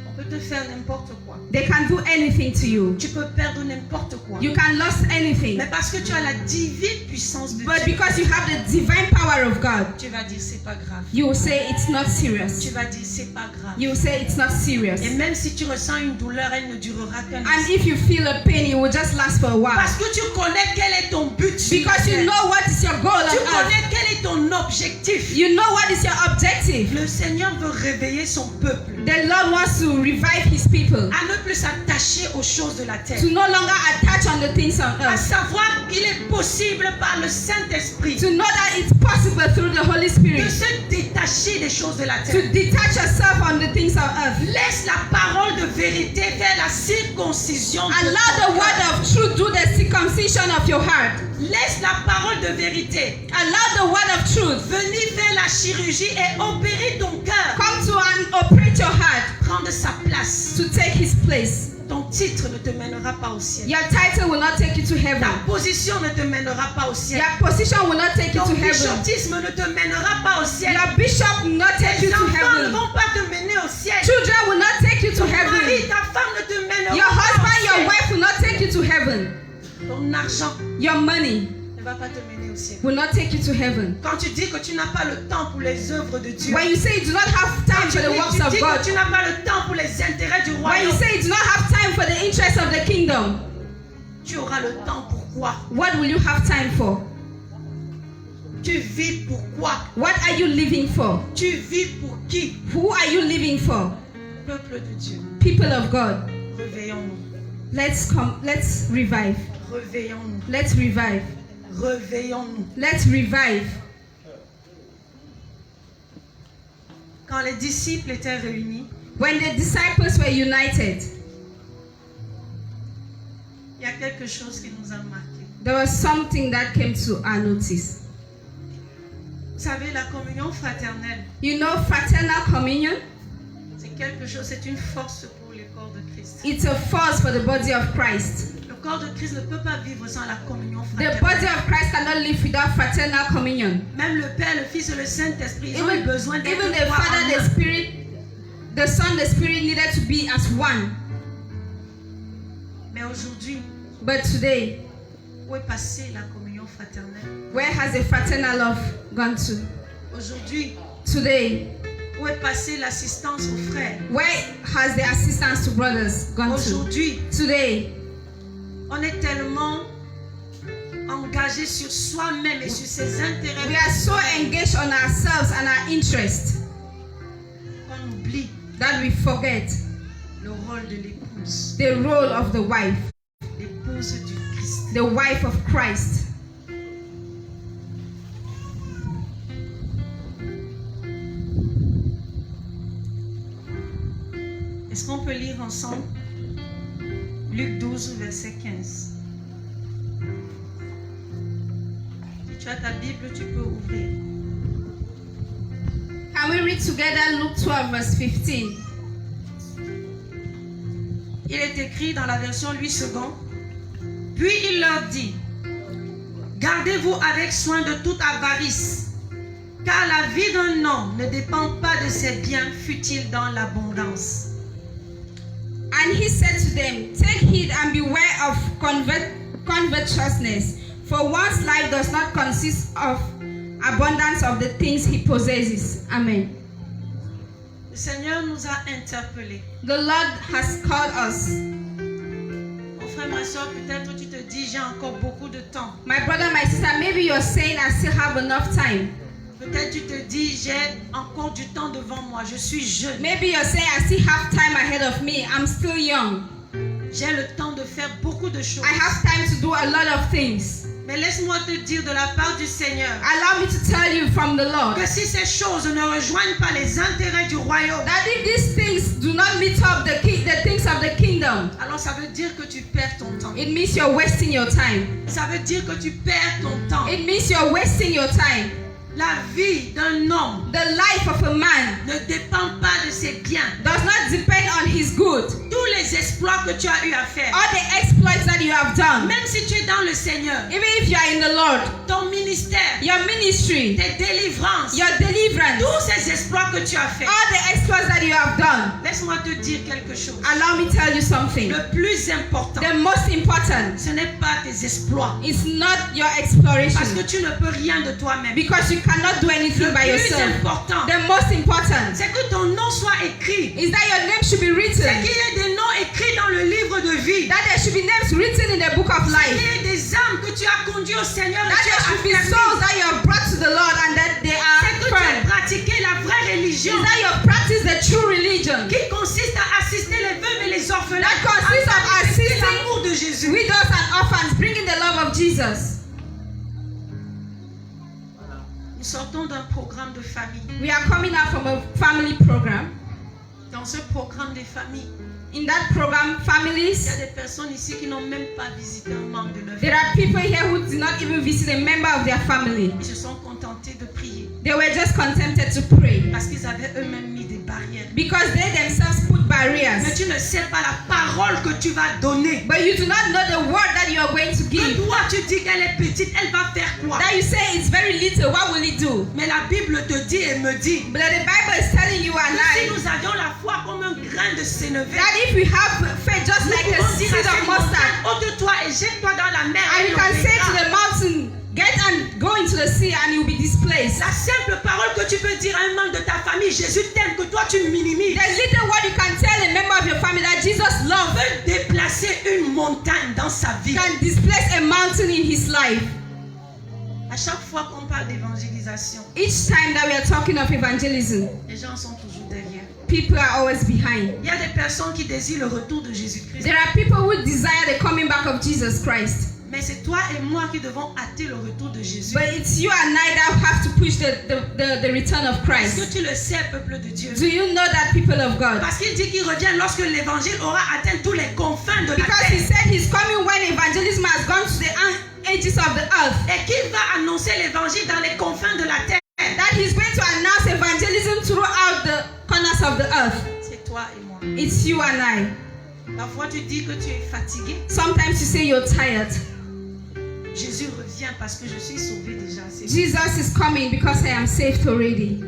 On peut te faire n'importe quoi. They can do anything to you. Tu peux perdre n'importe quoi. You can lose anything. Mais parce que tu as la divine puissance de But Dieu, because you have the divine power of God, tu vas dire c'est pas grave. you will say it's not Tu serious. vas dire c'est pas grave. You will say it's not serious. Et même si tu ressens une douleur, elle ne durera qu'un And instant. if you feel a pain, it will just last for a while. Parce que tu connais quel est ton but. sur la Because you terre. know what is your goal on Tu earth. connais quel est ton objectif. You know what is your objective. Le Seigneur veut réveiller son peuple The Lord wants to revive his people. à ne plus s'attacher aux choses de la terre. To no longer attach on the things on À earth. savoir qu'il est possible par le Saint-Esprit To know that it's possible through the Holy de Spirit se détacher des choses de la to terre. detach yourself on the things on earth. Laisse la parole de vérité faire la circoncision. de Allow ton the cœur. word of truth do the circumcision of your heart. Laisse la parole de vérité Allow the word of truth venir faire la chirurgie et opérer ton cœur. come to and operate your heart Prendre sa place. to take his place. Ton titre ne te mènera pas au ciel. Your title will not take you to heaven. Ta position ne te mènera pas au ciel. Your position will not take you Ton to heaven. bishopisme ne te mènera pas au ciel. Your bishop will not take Tes you to enfants ne heaven. vont pas te mener au ciel. Children will not take you to Ton mari, heaven. ta femme ne te mènera Your pas husband, au your ciel. wife will not take you to heaven. Ton argent Your money ne va pas te mener au ciel. will not take you to heaven. Quand tu dis que tu n'as pas le temps pour les œuvres de Dieu, When you say you do not have quand time tu for the dis works of que God, tu n'as pas le temps pour les intérêts du when you royaume, say you do not have time for the interests of the kingdom, tu auras le temps pour quoi? what will you have time for? Tu vis pour quoi? What are you living for? Tu vis pour qui? Who are you living for? Peuple de Dieu, People of God, réveillons-nous. let's revive. Réveillons-nous. Let's revive. Réveillons-nous. Let's revive. Quand les disciples étaient réunis, When the disciples were united, il y a quelque chose qui nous a marqué. there was something that came to our notice. Vous savez, la communion fraternelle, You know, fraternal communion, c'est quelque chose, c'est une force pour le corps de Christ. it's a force for the body of Christ. Le corps de Christ ne peut pas vivre sans la communion The fraternelle. body of Christ cannot live without fraternal communion. Même le Père, le Fils et le Saint-Esprit, ils ont eu Even, besoin d'être even the trois Father, en the un. Spirit, the Son, the Spirit needed to be as one. Mais aujourd'hui, But today, où est passée la communion fraternelle? where has the fraternal love gone to? Aujourd'hui, Today, où est passée l'assistance aux frères? where has the assistance to brothers gone to? Aujourd'hui, Today, on est tellement engagé sur soi-même et sur ses we intérêts are so engaged on ourselves and our interests qu'on oublie that we forget le rôle de l'épouse, the role of the wife, l'épouse du Christ. the wife of Christ. Est-ce qu'on peut lire ensemble Luc 12, verset 15? Si tu as ta Bible, tu peux ouvrir. Can we read together Luke 12 verse 15? Il est écrit dans la version 8 secondes. Puis il leur dit, gardez-vous avec soin de toute avarice, car la vie d'un homme ne dépend pas de ses biens, fut-il dans l'abondance. And he said to them, take heed and beware of covetousness, for one's life does not consist of abundance of the things he possesses. Amen. Le Seigneur nous a interpellés. The Lord has called us. Mon frère, ma soeur, peut-être tu te dis, j'ai encore beaucoup de temps. My brother, my sister, maybe you're saying I still have enough time. Peut-être tu te dis, j'ai encore du temps devant moi, je suis jeune. Maybe you're saying I still have time ahead of me. I'm still young. J'ai le temps de faire beaucoup de choses. I have time to do a lot of things. Mais laisse-moi te dire de la part du Seigneur Allow me to tell you from the Lord que si ces choses ne rejoignent pas les intérêts du royaume, that if these things do not meet up the things of the kingdom, alors ça veut dire que tu perds ton temps. it means you're wasting your time. Ça veut dire que tu perds ton temps. It means you're wasting your time. La vie d'un homme The life of a man ne dépend pas de ses biens. does not depend on his good. Tous les exploits que tu as eu à faire, All the exploits that you have done, même si tu es dans le Seigneur, even if you are in the Lord, ton ministère, your ministry, tes délivrances, your deliverance, tous ces exploits que tu as fait, all the exploits that you have done, laisse-moi te dire quelque chose. allow me to tell you something. Le plus important, The most important ce n'est pas tes exploits, is not your parce que exploration, tu ne peux rien de toi-même. because you cannot do anything Le by plus yourself. important, The most important c'est que ton nom soit écrit, is that your name should be c'est written, qu'il y ait des noms écrits dans le livre de vie, that there should be names written in the book of qu'il life, y ait des âmes que tu as conduites au Seigneur et that tu there as should be affermies. souls that you have brought to the Lord and that they are C'est que tu as firm. pratiqué la vraie religion Is that you practice the true religion, qui consiste à assister les veuves et les orphelins that consists of à manifester assisting l'amour de Jésus. widows and orphans, bringing the love of Jesus. Nous sortons d'un programme de famille. We are coming out from a family program. Dans ce programme des familles, In that program, il y a families, des personnes ici qui n'ont même pas visité un membre de leur there famille. are people here who did not even visit a member of their family. Ils se sont contentés de prier They were just contented to pray parce qu'ils avaient eux-mêmes mis des barrières. because they themselves put Mais barriers. tu ne sais pas la parole que tu vas donner. But you do not know the word that you are going to Que give. toi tu dis qu'elle est petite, elle va faire quoi? That you say it's very little, what will it do? Mais la Bible te dit et me dit But the Bible is telling you and que si I nous avions la foi comme un grain de sénévé, that if we have faith just nous like a pouvons dire seed à of cette mustard, montagne, ôte-toi et jette-toi dans la mer. and et you elle can say to obéira. the mountain, get and go into the sea and you'll be displaced. La simple parole que tu peux dire à un membre de ta famille, Jésus t'aime, que toi tu minimises, There's little word you can tell a member of your family that Jesus loves, peut déplacer une montagne dans sa vie. can displace a mountain in his life. À chaque fois qu'on parle d'évangélisation, Each time that we are talking of evangelism, les gens sont toujours derrière. people are always behind. Il y a des personnes qui désirent le retour de Jésus-Christ. There are people who desire the coming back of Jesus Christ. Mais c'est toi et moi qui devons hâter le retour de Jésus. But it's you and I that have to push the return of Est-ce Christ. que tu le sais, peuple de Dieu? Do you know that, people of God? Parce qu'il dit qu'il revient lorsque l'évangile aura atteint tous les confins de la Because he terre. said he's coming when evangelism has gone to the edges of the earth. Et qu'il va annoncer l'évangile dans les confins de la terre. That he's going to announce evangelism throughout the corners of the earth. C'est toi et moi. It's you and I. Parfois tu dis que tu es fatigué. Sometimes you say you're tired. Jésus revient parce que je suis sauvé déjà. C'est bon. Jesus is coming because I am saved already.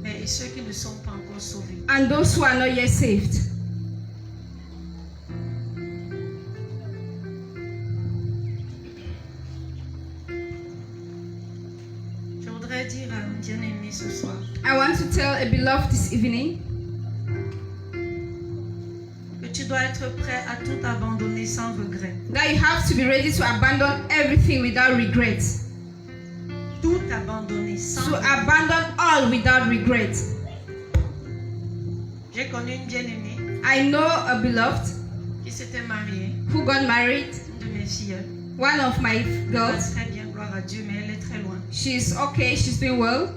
Mais et ceux qui ne sont pas encore sauvés, And those who are not yet saved. je voudrais dire à un bien-aimé ce soir, I want to tell a beloved this evening que tu dois être prêt à tout abandonner sans regret. that you have to be ready to abandon everything without regret. Tout abandonner sans To regret. abandon all without regret. J'ai connu une bien-aimée I know a beloved qui s'était mariée, who got married, une de mes filles. one of my Elle va girls. très bien, gloire à Dieu, mais elle est très loin. She's okay, she's doing well.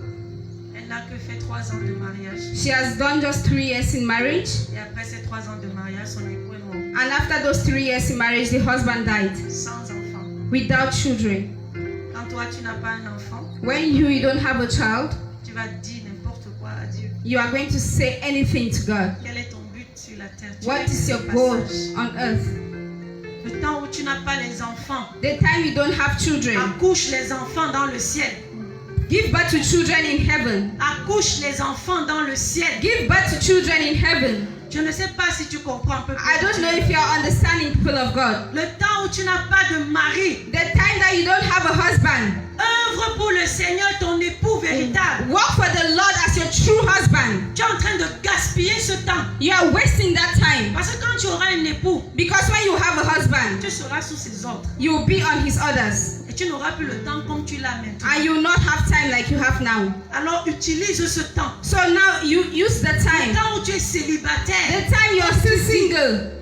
Elle n'a que fait 3 ans de mariage. She has done just 3 years in marriage. Et après ces 3 ans de mariage, son époux est mort. And after those 3 years in marriage, the husband died Sans enfant. without children. Quand toi, tu n'as pas un enfant, When you don't have a child, tu vas dire n'importe quoi à Dieu. you are going to say anything to God. Quel est ton but sur la terre? Tu What es is your de goal passage. on earth? Le temps où tu n'as pas les enfants, The time you don't have children, accouche les enfants dans le ciel. give birth to children in heaven. Accouche les enfants dans le ciel. Give birth to children in heaven. Je ne sais pas si tu comprends un peu. I don't know if you are understanding, people of God. Le temps où tu n'as pas de mari, The time that you don't have a husband, œuvre pour le Seigneur, ton époux véritable. work for the Lord as your true husband. Tu es en train de gaspiller ce temps. You are wasting that time. Parce que quand tu auras un époux, Because when you have a husband, tu seras sous ses ordres. you will be on his orders. Et tu n'auras plus le temps comme tu l'as maintenant. And you will not have time like you have now. Alors utilise ce temps. So now you use the Le time. temps où tu es célibataire The time you are still single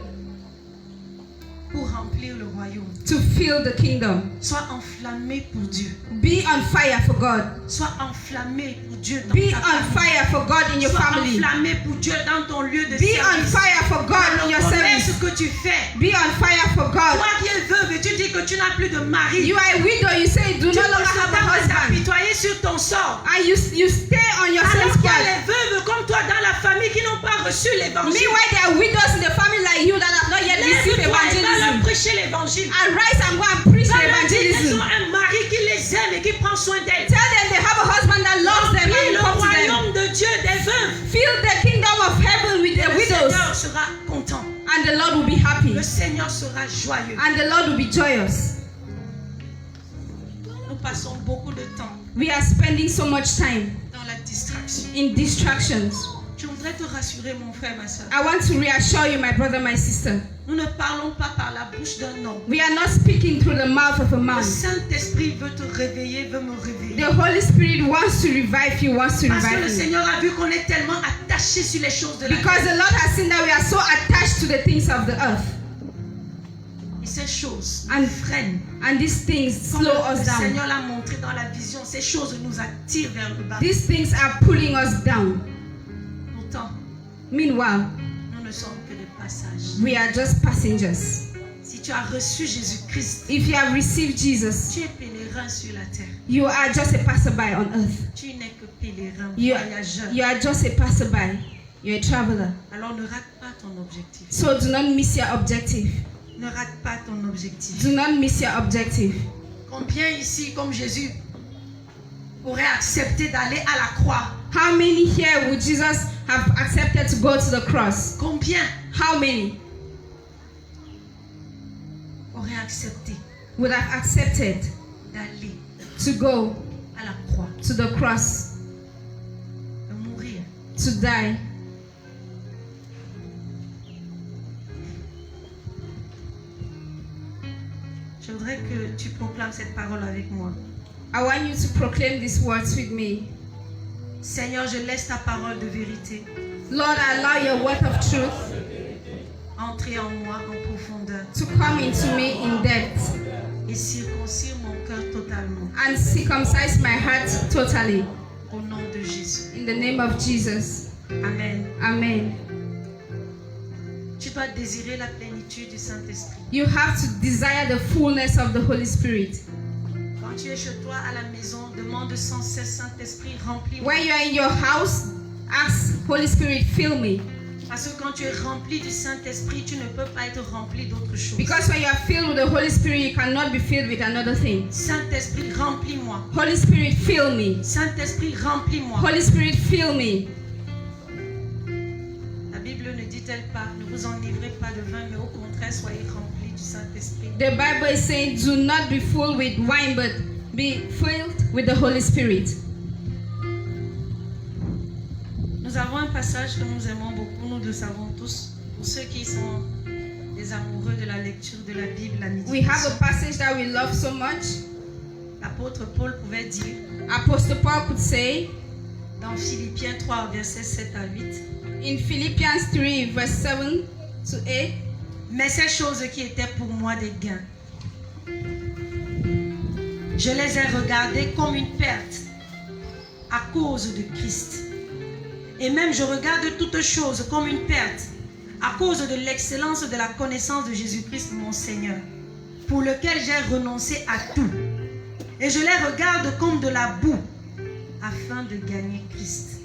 pour remplir le royaume. to fill the kingdom. Sois enflammé pour Dieu. Be on fire for God. Sois enflammé pour Dieu dans Be ta on famille. fire for God in your Sois family. enflammé pour Dieu dans ton lieu de Be on service. fire for God in Dans your le commerce service. que tu fais. Be on fire for God. Toi qui es veuve et tu dis que tu n'as plus de mari. You are a widow, you say you do Tu no peux longer have a husband. t'apitoyer sur ton sort. And you stay on your same Alors qu'il y a spot. les veuves comme toi dans la famille qui n'ont pas reçu l'évangile. Meanwhile, there are widows in the family like you that have not yet received Lève-toi et va leur evangelism. prêcher l'évangile. Arise and go and preach Va the leur dire qu'elles evangelism. ont un mari qui les aime et qui prend soin d'elles. Tell them they have a husband that loves them Remplis and le come to them. royaume de Dieu des veuves. Fill the kingdom of heaven with the Le widows, Seigneur sera content. and the Lord will be happy, Le Seigneur sera joyeux. and the Lord will be joyous. Nous passons beaucoup de temps We are spending so much time dans la distraction. in distractions. Je voudrais te rassurer, mon frère, ma soeur. I want to reassure you, my brother, my sister. Nous ne parlons pas par la bouche d'un homme. We are not speaking through the mouth of a Le man. Saint-Esprit veut te réveiller, veut me réveiller. The Holy Spirit wants to revive you, wants to Parce que le revive you. Seigneur a vu qu'on est tellement attaché sur les choses de la Because terre. the Lord has seen that we are so attached to the things of the earth. Et ces choses And- freinent. And these things Comme slow le us down. Seigneur l'a montré dans la vision, ces choses nous attirent vers le bas. These things are pulling us down. Pourtant, Meanwhile, nous ne sommes que des passages. we are just passengers. Si tu as reçu Jésus-Christ, If you have received Jesus, tu es pèlerin sur la terre. you are just a passerby on earth. Tu n'es que pèlerin, You, voyageur. you are just a passerby. You're a traveler. Alors ne rate pas ton objectif. So do not miss your objective. Ne rate pas ton objectif. Do not miss your objective. Combien ici, comme Jésus, aurait accepté d'aller à la croix? How many here would Jesus have accepted to go to the cross? Combien How many aurait accepté would have accepted d'aller to go à la croix, to the cross, de mourir? to die? Je voudrais voudrais que tu proclames cette parole avec moi. I want you to proclaim these words with me. Seigneur, je laisse ta parole de vérité Lord, allow your word of truth entrer en moi en profondeur to come into me in depth et circoncire mon cœur totalement. and circumcise my heart totally. Au nom de Jésus. In the name of Jesus. Amen. Amen. Tu dois désirer la plénitude du Saint-Esprit. You have to desire the fullness of the Holy Spirit. Quand tu es chez toi à la maison, demande sans cesse Saint-Esprit, remplis-moi. When you are in your house, ask Holy Spirit, fill me. Parce que quand tu es rempli du Saint-Esprit, tu ne peux pas être rempli d'autre chose. Because when you are filled with the Holy Spirit, you cannot be filled with another thing. Saint-Esprit, remplis-moi. Holy Spirit, fill me. Saint-Esprit, remplis-moi. Holy Spirit, fill me. La Bible ne dit-elle pas, ne vous enivrez pas de vin, mais au contraire, soyez remplis du Saint-Esprit. The Bible is saying, do not be full with wine, but be filled with the Holy Spirit. Nous avons un passage que nous aimons beaucoup, nous le savons tous. Pour ceux qui sont des amoureux de la lecture de la Bible, la We have a méditation. passage that we love so much. L'apôtre Paul pouvait dire, Apostle Paul could say dans Philippiens 3, versets 7 à 8, in Philippians 3, verse 7 to 8, mais ces choses qui étaient pour moi des gains, je les ai regardées comme une perte à cause de Christ. Et même je regarde toutes choses comme une perte à cause de l'excellence de la connaissance de Jésus-Christ mon Seigneur, pour lequel j'ai renoncé à tout. Et je les regarde comme de la boue afin de gagner Christ.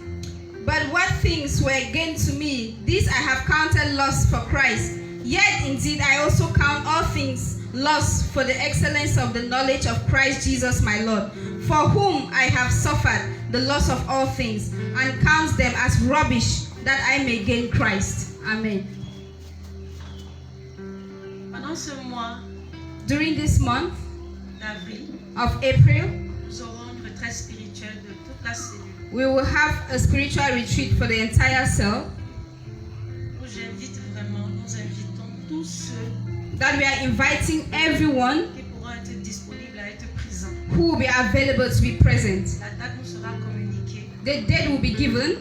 But what things were gained to me, these I have counted loss for Christ. Yet indeed I also count all things loss for the excellence of the knowledge of Christ Jesus my Lord, for whom I have suffered the loss of all things, and count them as rubbish, that I may gain Christ. Amen. Pendant ce mois During this month d'avril, of April, nous aurons une retraite spirituelle de toute la cellule, we will have a spiritual retreat for the entire cell, où j'invite vraiment, nous invitons tous ceux that we are inviting everyone qui pourront être disponibles à être présents. who will be available to be present. La date nous sera communiquée. The date will be given,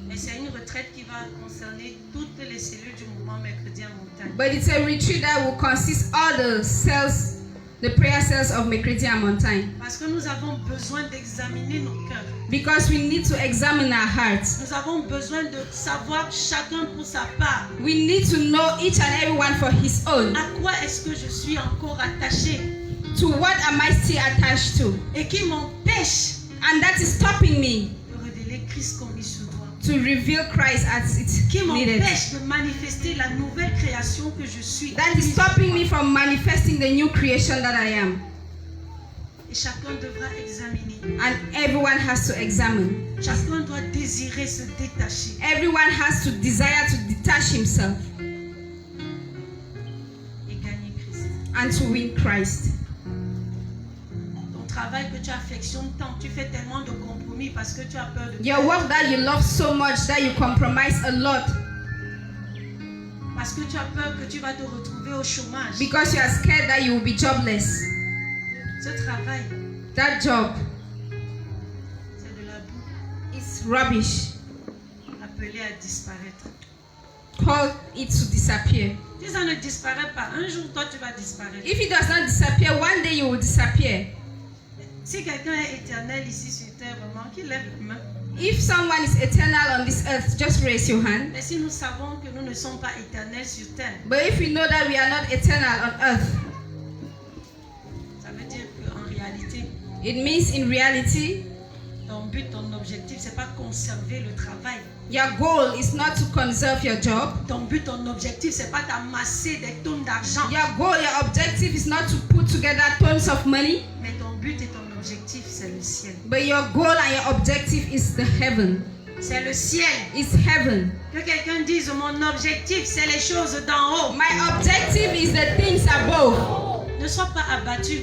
Mais c'est une retraite qui va concerner toutes les cellules du mouvement Mercredi en Montagne. but it's a retreat that will consist all the cells, the prayer cells of Mercredi and Montagne. Parce que nous avons besoin d'examiner nos cœurs. Because we need to examine our hearts. Nous avons besoin de savoir chacun pour sa part. We need to know each and every one for his own. À quoi est-ce que je suis encore attaché To what am I still attached to? et qui m'empêche And that is stopping me de révéler Christ comme il se doit. to reveal Christ as it's Qui needed. m'empêche de manifester la nouvelle création que je suis. That is stopping me from manifesting the new creation that I am. Et chacun devra examiner. And everyone has to examine. Chacun doit désirer se détacher. Everyone has to desire to detach himself Et gagner Christ. and to win Christ. Ton travail que tu affectionnes tant, tu fais tellement de compromis parce que tu as peur de Your work that you love so much that you compromise a lot parce que tu as peur que tu vas te retrouver au chômage. because you are scared that you will be jobless. Ce travail, That job c'est de la boue is rubbish. appelée à disparaître. Call it to disappear. Si ça ne disparaît pas, un jour toi tu vas disparaître. If it does not disappear, one day you will disappear. Si quelqu'un est éternel ici sur terre, vraiment, qu'il lève la main. If someone is eternal on this earth, just raise your hand. Mais si nous savons que nous ne sommes pas éternels sur terre, But if we know that we are not eternal on earth, ça veut dire qu'en réalité, it means in reality, ton but, ton objectif, c'est pas conserver le travail. your goal is not to conserve your job. Ton but, ton objectif, c'est pas d'amasser des tonnes d'argent. Your goal, your objective is not to put together tons of money, Mais ton but et ton objectif, c'est le ciel. but your goal and your objective is the heaven. C'est le ciel. It's heaven. Que quelqu'un dise, mon objectif, c'est les choses d'en haut. My objective is the things above. Ne sois pas abattu.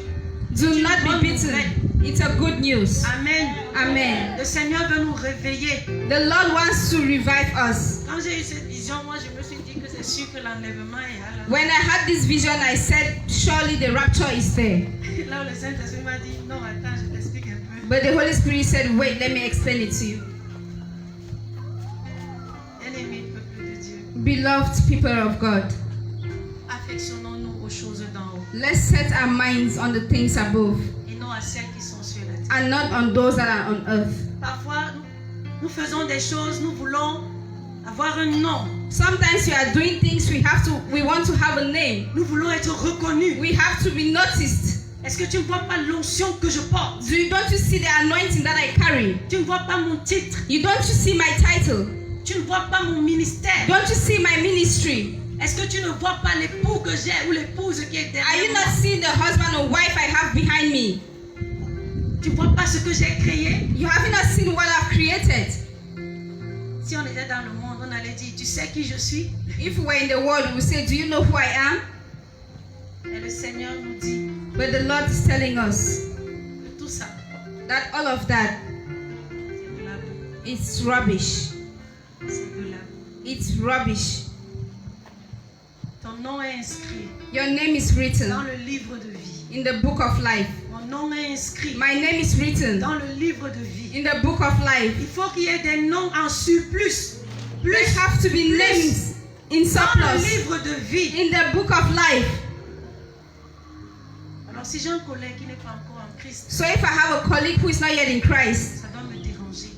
Do not be beaten. It's a good news. Amen. Amen. Le Seigneur veut nous réveiller. The Lord wants to revive us. Quand Quand j'ai eu cette vision, moi je me suis dit que c'est sûr que l'enlèvement est là. When I had this vision, I said, surely the rapture is there. Là où le Saint-Esprit m'a dit, non, attends, je t'explique un peu. But the Holy Spirit said, wait, let me explain it to you. Bien-aimés, peuple de Dieu, Beloved people of God, affectionnons-nous aux choses d'en haut let's set our minds on the things above et non à celles qui sont sur la terre. and not on those that are on earth. Parfois, nous faisons des choses, nous voulons avoir un nom. Sometimes we are doing things we want to have a name. Nous voulons être reconnus. We have to be noticed. Est-ce que tu ne vois pas l'onction que je porte? Don't you see the anointing that I carry? Tu ne vois pas mon titre? Don't you see my title? Tu ne vois pas mon ministère? Don't you see my ministry? Est-ce que tu ne vois pas l'époux que j'ai ou l'épouse qui est Are you derrière moi? not seeing the husband or wife I have behind me? Tu ne vois pas ce que j'ai créé? You have not seen what I've created. Si on était dans le monde, on allait dire, tu sais qui je suis? If we were in the world, we would say, do you know who I am? Et le Seigneur nous dit But the Lord is telling us que tout ça, that all of that, c'est de la boue. it's rubbish. C'est de la boue. It's rubbish. Ton nom est inscrit Your name is dans written le livre de vie. in the book of life. Mon nom est inscrit My name is written dans le livre de vie. in the book of life. Il faut qu'il y ait des noms en surplus. There have to be names in Dans le surplus livre de vie. in the book of life. Alors si j'ai un collègue qui n'est pas encore en Christ, So if I have a colleague who is not yet in Christ, ça doit me déranger.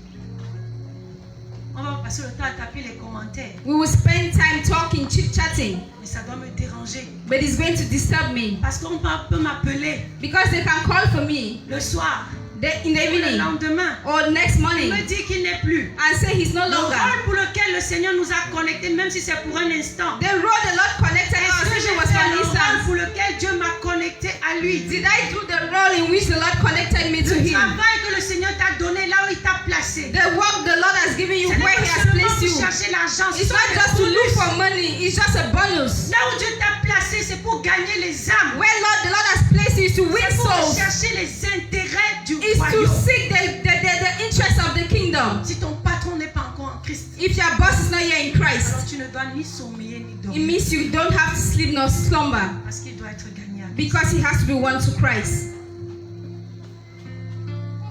On va passer le temps à taper les commentaires, we will spend time talking, chit-chatting, mais ça doit me déranger. but it's going to disturb me Parce qu'on peut m'appeler because they can call for me le soir in the ou le evening lendemain. or next Il morning me dit qu'il n'est plus. and say he's no Le longer. rôle pour lequel le Seigneur nous a connectés, même si c'est pour un instant. The road the Lord connected us, Est-ce que which j'ai was fait for le rôle instance. pour lequel Dieu m'a connecté à lui? Did I do the role in which the Lord connected me to Le him? travail que le Seigneur t'a donné là où il t'a placé. The work the Lord has given you Ce n'est where pas he has seulement placed pour you. chercher l'argent. It's ce not sont just des to look bonus. for money, it's just a bonus. Là où Dieu t'a placé, c'est pour gagner les âmes. Where the Lord has placed you is to win C'est pour souls. chercher les intérêts du Is to royaume. seek the interest of the kingdom. Si ton patron n'est pas encore en Christ, If your boss is not yet in alors Christ, tu ne dois ni sommeiller ni it dormir. means you don't have to sleep nor slumber Parce qu'il doit être gagné à Christ. because he has to be won to Christ.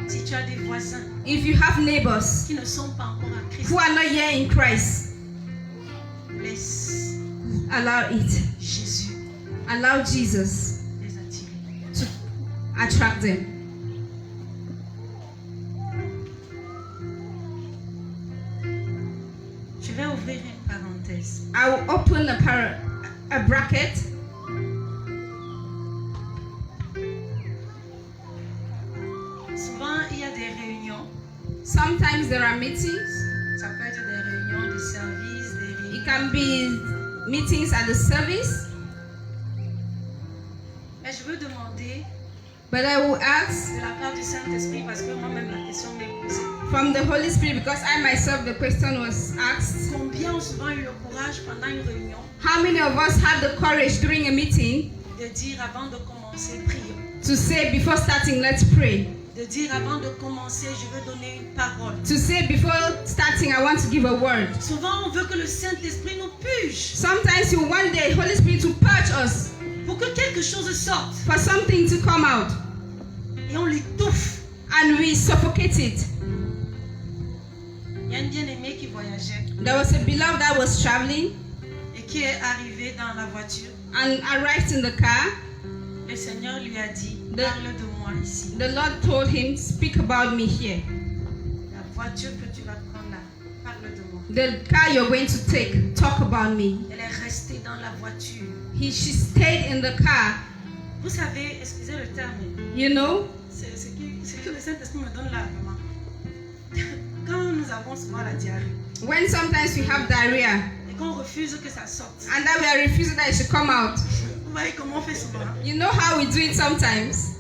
Si tu as des voisins If you have neighbors qui ne sont pas encore à Christ, who are not yet in Christ, laisse allow it. Jésus Allow Jesus les attirer. to attract them. Je vais ouvrir une parenthèse. I will open a bracket. Souvent, il y a des réunions. Sometimes there are meetings. Ça peut être des réunions de service, des réunions. It can be meetings at the service. Mais je veux demander But I will ask de la part du Saint-Esprit, parce que moi-même la question m'est posée. from the Holy Spirit, because I myself, the question was asked, Combien ont souvent eu le courage pendant une réunion how many of us have the courage during a meeting de dire avant de commencer, prions. to say before starting, let's pray? De dire avant de commencer, je veux donner une parole. To say before starting, I want to give a word. Souvent, on veut que le Saint-Esprit nous purge Sometimes you want the Holy Spirit to purge us pour que quelque chose sorte for something to come out, et on l'étouffe. and we suffocate it. Il y a une bien-aimée qui voyageait There was a beloved that was traveling et qui est arrivée dans la voiture. and arrived in the car. Le Seigneur lui a dit, De- parle de moi ici. The Lord told him, speak about me here. La voiture que tu vas prendre là, parle de moi. The car you're going to take, talk about me. Elle est restée dans la voiture. She stayed in the car. Vous savez, excusez le terme, You know, c'est ce que le Saint-Esprit me donne là, vraiment. Quand nous avons souvent la diarrhée when sometimes we have diarrhea et qu'on refuse que ça sorte, and that we are refusing that it should come out. vous voyez comment on fait souvent. You know how we do it sometimes?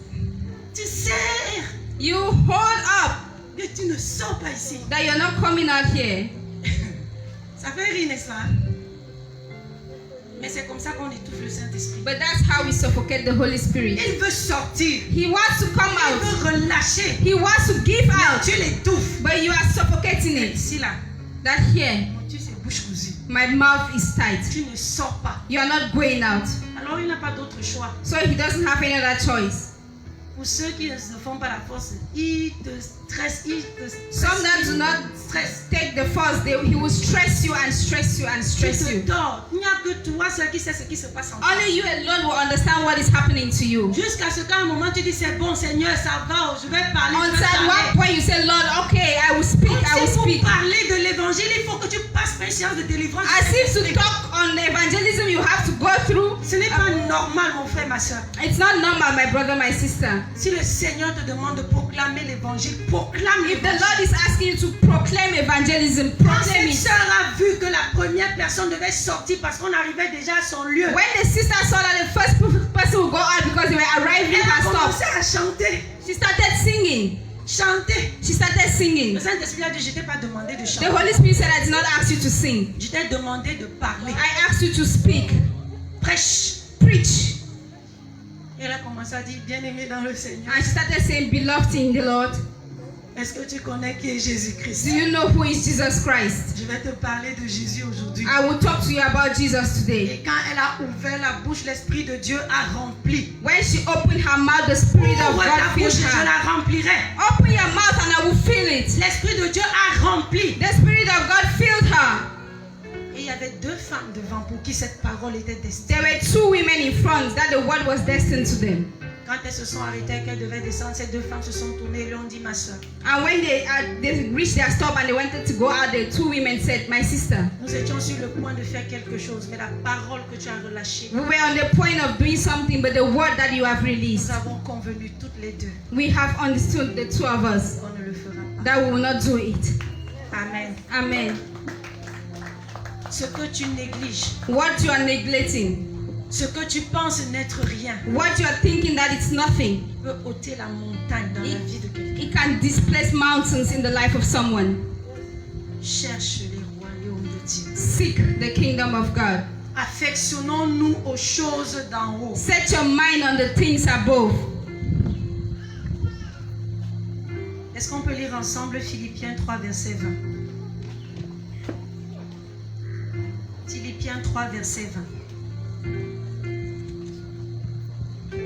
Tu serres, You hold up mais tu ne sors pas ici. that you're not coming out here. Ça fait rire, n'est-ce pas? Mais c'est comme ça qu'on étouffe le Saint-Esprit. But that's how we suffocate the Holy Spirit. Il veut sortir, He wants to come il out. veut relâcher. He wants to give Mais out. tu l'étouffes. But you are suffocating it. Ici, là, That here, tu c'est bouche cousue. My mouth is tight. Tu ne sors pas. You are not going out. Alors il n'a pas d'autre choix. So he doesn't have any other choice. Pour ceux qui ne se font pas la force, ils te stressent, Some that do not stress. take the force, he will stress you and stress you and Tu stress te you. dors. Il n'y a que toi seul qui sais ce qui se passe en toi. Only you alone will understand what is happening to you. Jusqu'à ce qu'à un moment tu dis c'est bon Seigneur, ça va, je vais parler. je vais Until at one parler. point you say, Lord, okay, I will speak, I will C'est pour speak. parler de l'évangile, il faut que tu passes par une séance de délivrance. As if to talk on evangelism, you have to go through. Ce n'est pas normal mon frère, ma soeur. It's not normal, my brother, my sister. Si le Seigneur te demande de proclamer l'évangile, proclame If the l'évangile. Lord is asking you to proclaim evangelism, Quand proclaim cette it. sœur a vu que la première personne devait sortir parce qu'on arrivait déjà à son lieu, When the sister saw that the first person would go out because they were arriving elle a her commencé stop, à chanter. she started singing. Chanter. She started Le singing. Saint-Esprit a dit, je t'ai pas demandé de The chanter. Holy Spirit said, I did not ask you to sing. Je t'ai demandé de parler. I asked you to speak, Prêche. preach. Et elle a commencé à dire, bien-aimé dans le Seigneur, And she started saying, beloved in the Lord, est-ce que tu connais qui est Jésus-Christ? do you know who is Jesus Christ? Je vais te parler de Jésus aujourd'hui. I will talk to you about Jesus today. Et quand elle a ouvert la bouche, l'Esprit de Dieu a rempli. When she opened her mouth, the Spirit of Ouvre God ta filled bouche et je her. la remplirai. Open your mouth and I will fill it. L'Esprit de Dieu a rempli. The Spirit of God filled her. Et il y avait deux femmes devant pour qui cette parole était destinée. There were two women in front that the word was destined to them. Quand elles se sont arrêtées, qu'elles devaient descendre, ces deux femmes se sont tournées et lui ont dit, ma soeur, And when they reached their stop and they wanted to go out, the two women said, my sister, nous étions sur le point de faire quelque chose, mais la parole que tu as relâchée, we were on the point of doing something, but the word that you have nous released, avons convenu toutes les deux we have understood, the two of us, qu'on ne le fera pas. that we will not do it. Amen. Amen. Ce que tu négliges, What you are neglecting, ce que tu penses n'être rien, what you are thinking that it's nothing, peut ôter la montagne dans la vie de quelqu'un. it can displace mountains in the life of someone. Cherche les royaumes de Dieu. Seek the kingdom of God. Affectionnons-nous aux choses d'en haut. Set your mind on the things above. Est-ce qu'on peut lire ensemble Philippiens 3, verset 20? Philippiens 3, verset 20.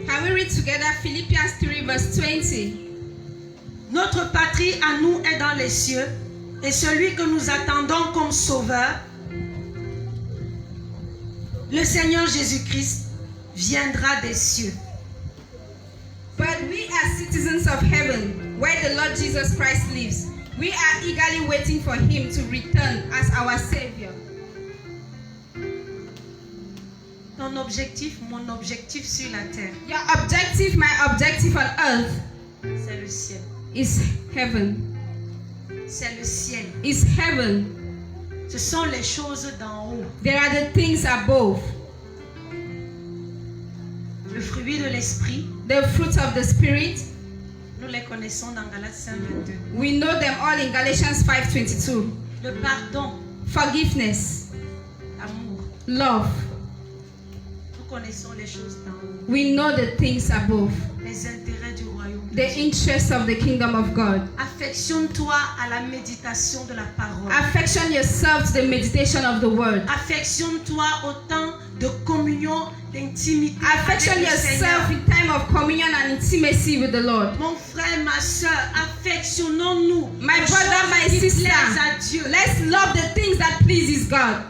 Can we read together Philippians 3 verse 20? Notre patrie à nous est dans les cieux, et celui que nous attendons comme sauveur, le Seigneur Jésus-Christ, viendra des cieux. But we are citizens of heaven, where the Lord Jesus Christ lives. We are eagerly waiting for him to return as our Savior. Ton objectif, mon objectif sur la terre, Your objective, my objective on earth c'est le ciel. is heaven. C'est le ciel. Is heaven. Ce sont les choses d'en haut. There are the things above. Le fruit de l'esprit, The fruits of the Spirit. nous les connaissons dans Galates 5, 22. We know them all in Galatians 5:22. Le pardon, Forgiveness, l'amour, love. nous connaissons les choses d'en haut. We know the things above. Les intérêts du royaume de The Dieu. interests of the kingdom of God. Affectionne-toi à la méditation de la parole. Affection yourself to the meditation of the word. Affectionne-toi au temps de communion, d'intimité Affection avec le yourself Seigneur. in time of communion and intimacy with the Lord. Mon frère, ma soeur, affectionnons-nous. My aux brother, choses my qui sister. plaisent à Dieu. Let's love the things that pleases God.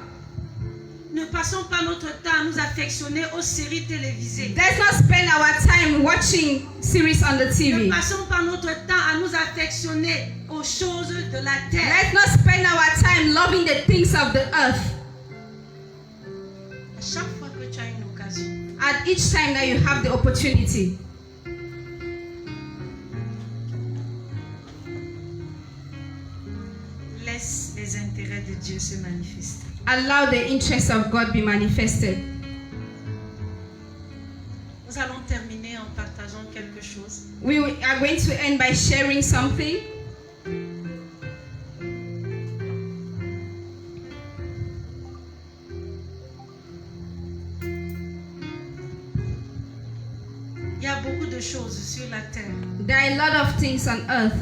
Ne passons pas notre temps à nous affectionner aux séries télévisées. Let's not spend our time watching series on the Ne TV. passons pas notre temps à nous affectionner aux choses de la terre. Let's not spend our time loving the things of the earth. Chaque fois que tu as une occasion, At each time that you have the opportunity, laisse les intérêts de Dieu se manifester. allow the interests of God be manifested. Nous allons terminer en partageant quelque chose. We are going to end by sharing something. Il y a beaucoup de choses sur la terre There are a lot of things on earth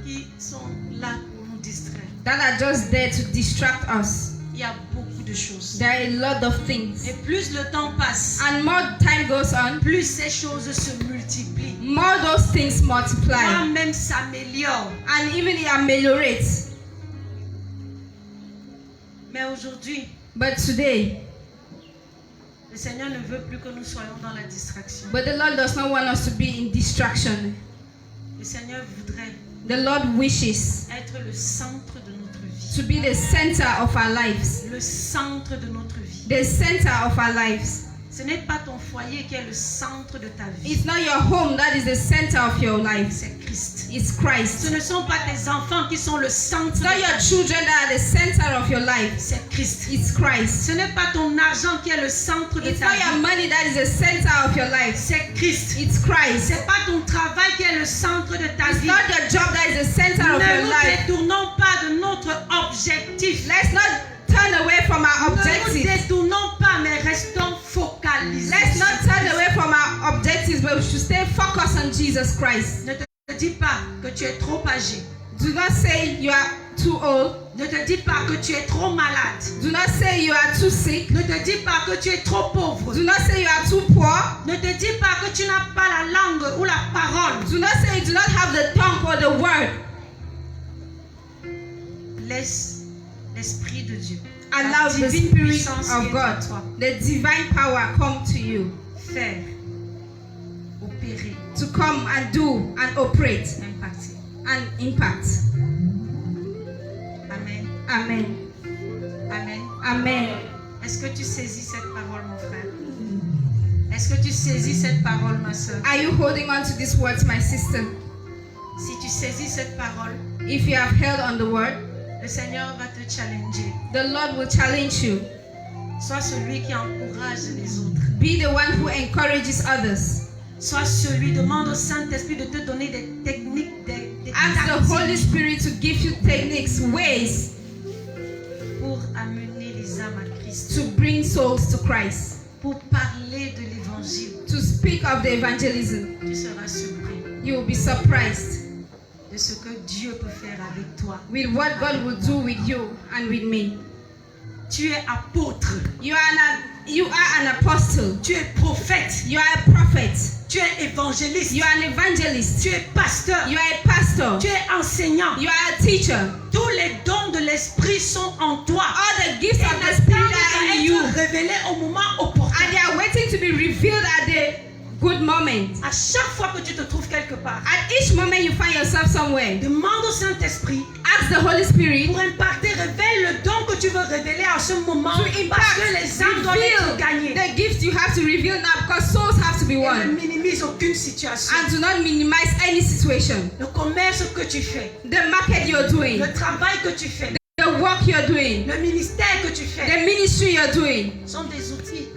qui sont là pour nous distraire. that are just there to distract us. Il y a beaucoup de choses. There are a lot of things. Et plus le temps passe, And more time goes on, plus ces choses se multiplient. more those things multiply. Moi-même s'améliore. And even it ameliorates. Mais aujourd'hui, But today, le Seigneur ne veut plus que nous soyons dans la distraction. but the Lord does not want us to be in distraction. Le Seigneur voudrait The Lord wishes être le centre de notre vie. to be the center of our lives. Le centre de notre vie. The center of our lives. Ce n'est pas ton foyer qui est le centre de ta vie. It's not your home that is the center of your life. C'est Christ. It's Ce Christ. ne sont pas tes enfants qui sont le centre It's de not ta your vie. children that are the center of your life. C'est Christ. It's Christ. Ce n'est pas ton argent qui est le centre de It's ta not your vie. money that is the center of your life. C'est Christ. It's Christ. C'est pas ton travail qui est le centre de ta It's vie. not your job that is the center of Ne your nous life. détournons pas de notre objectif. Let's not turn away from our Ne nous objectives. détournons pas, mais restons focalisés. Let's not turn away from our objectives, but we should stay focused on Jesus Christ. Ne te dis pas que tu es trop âgé. Do not say you are too old. Ne te dis pas que tu es trop malade. Do not say you are too sick. Ne te dis pas que tu es trop pauvre. Do not say you are too poor. Ne te dis pas que tu n'as pas la langue ou la parole. Do not say you do not have the tongue or the word. Laisse l'Esprit de Dieu, Allow la the divine Spirit puissance qui of est en God, toi, the divine power come to you, faire, opérer, to come and do and operate impacter. and impact. Amen. Amen. Amen. Amen. Est-ce que tu saisis cette parole, mon frère? Est-ce que tu saisis cette parole, ma soeur? Are you holding on to these words, my sister? Si tu saisis cette parole, If you have held on the word, le Seigneur va te challenger. the Lord will challenge you. Sois celui qui encourage les autres. Be the one who encourages others. Sois celui, demande au Saint-Esprit de te donner des techniques, des Ask the tactiques Holy Spirit to give you techniques, ways pour amener les âmes à Christ, to bring souls to Christ, pour parler de l'évangile. to speak of the evangelism. Tu seras surpris You will be surprised de ce que Dieu peut faire avec toi. with what God will do with you and with me. Tu es apôtre, You are an apostle. tu es prophète, You are a prophet. tu es évangéliste, You are an evangelist. tu es pasteur, You are a pastor. tu es enseignant. You are a teacher. Tous les dons de l'Esprit sont en toi. All the gifts Et of the attendent Spirit are à in you, être révélés au moment opportun. and they are waiting to be revealed at the good moment. À chaque fois que tu te trouves quelque part, At each moment you find yourself somewhere, demande au Saint-Esprit ask the Holy Spirit pour imparter, révèle le don que tu veux révéler à ce moment, to parce impact, que les âmes doivent être gagnées. reveal the gifts you have to reveal now, because souls have to be Et ne won. minimise aucune situation. And do not minimize any situation. Le commerce que tu fais, The market you're doing, le travail que tu fais, the work you're doing, le ministère que tu fais, the ministry you're doing. sont des outils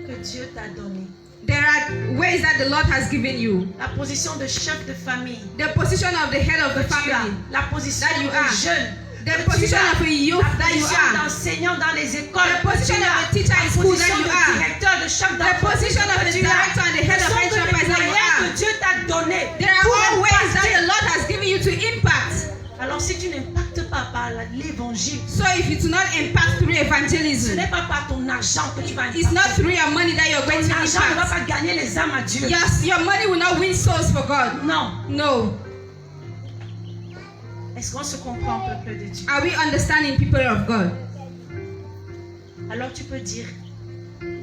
que Dieu t'a donnés. There are ways that the Lord has given you. La position de chef de famille The position of the head of the que tu as, family, la position that you de are. jeune, the que tu position as, of a youth la that you position are, d'enseignant dans les écoles, the que position tu of as, a teacher in la school that position you de are, directeur de chaque the position of que the tu as. director and the head Ce of sont que des enterprise that you moyens are. que Dieu t'a donnés There are pour all ways that impacter. the Lord has given you to impact. Alors si tu n'impactes pas par l'évangile, So if you do not impact through ce evangelism, n'est pas par ton argent que tu vas it's not impacter. through your money that you're going Ton to argent ne va impact. pas gagner les âmes à Dieu. Your money will not win souls for God. Non. No. Est-ce qu'on se comprend, peuple de Dieu? Are we understanding, people of God? Alors tu peux dire,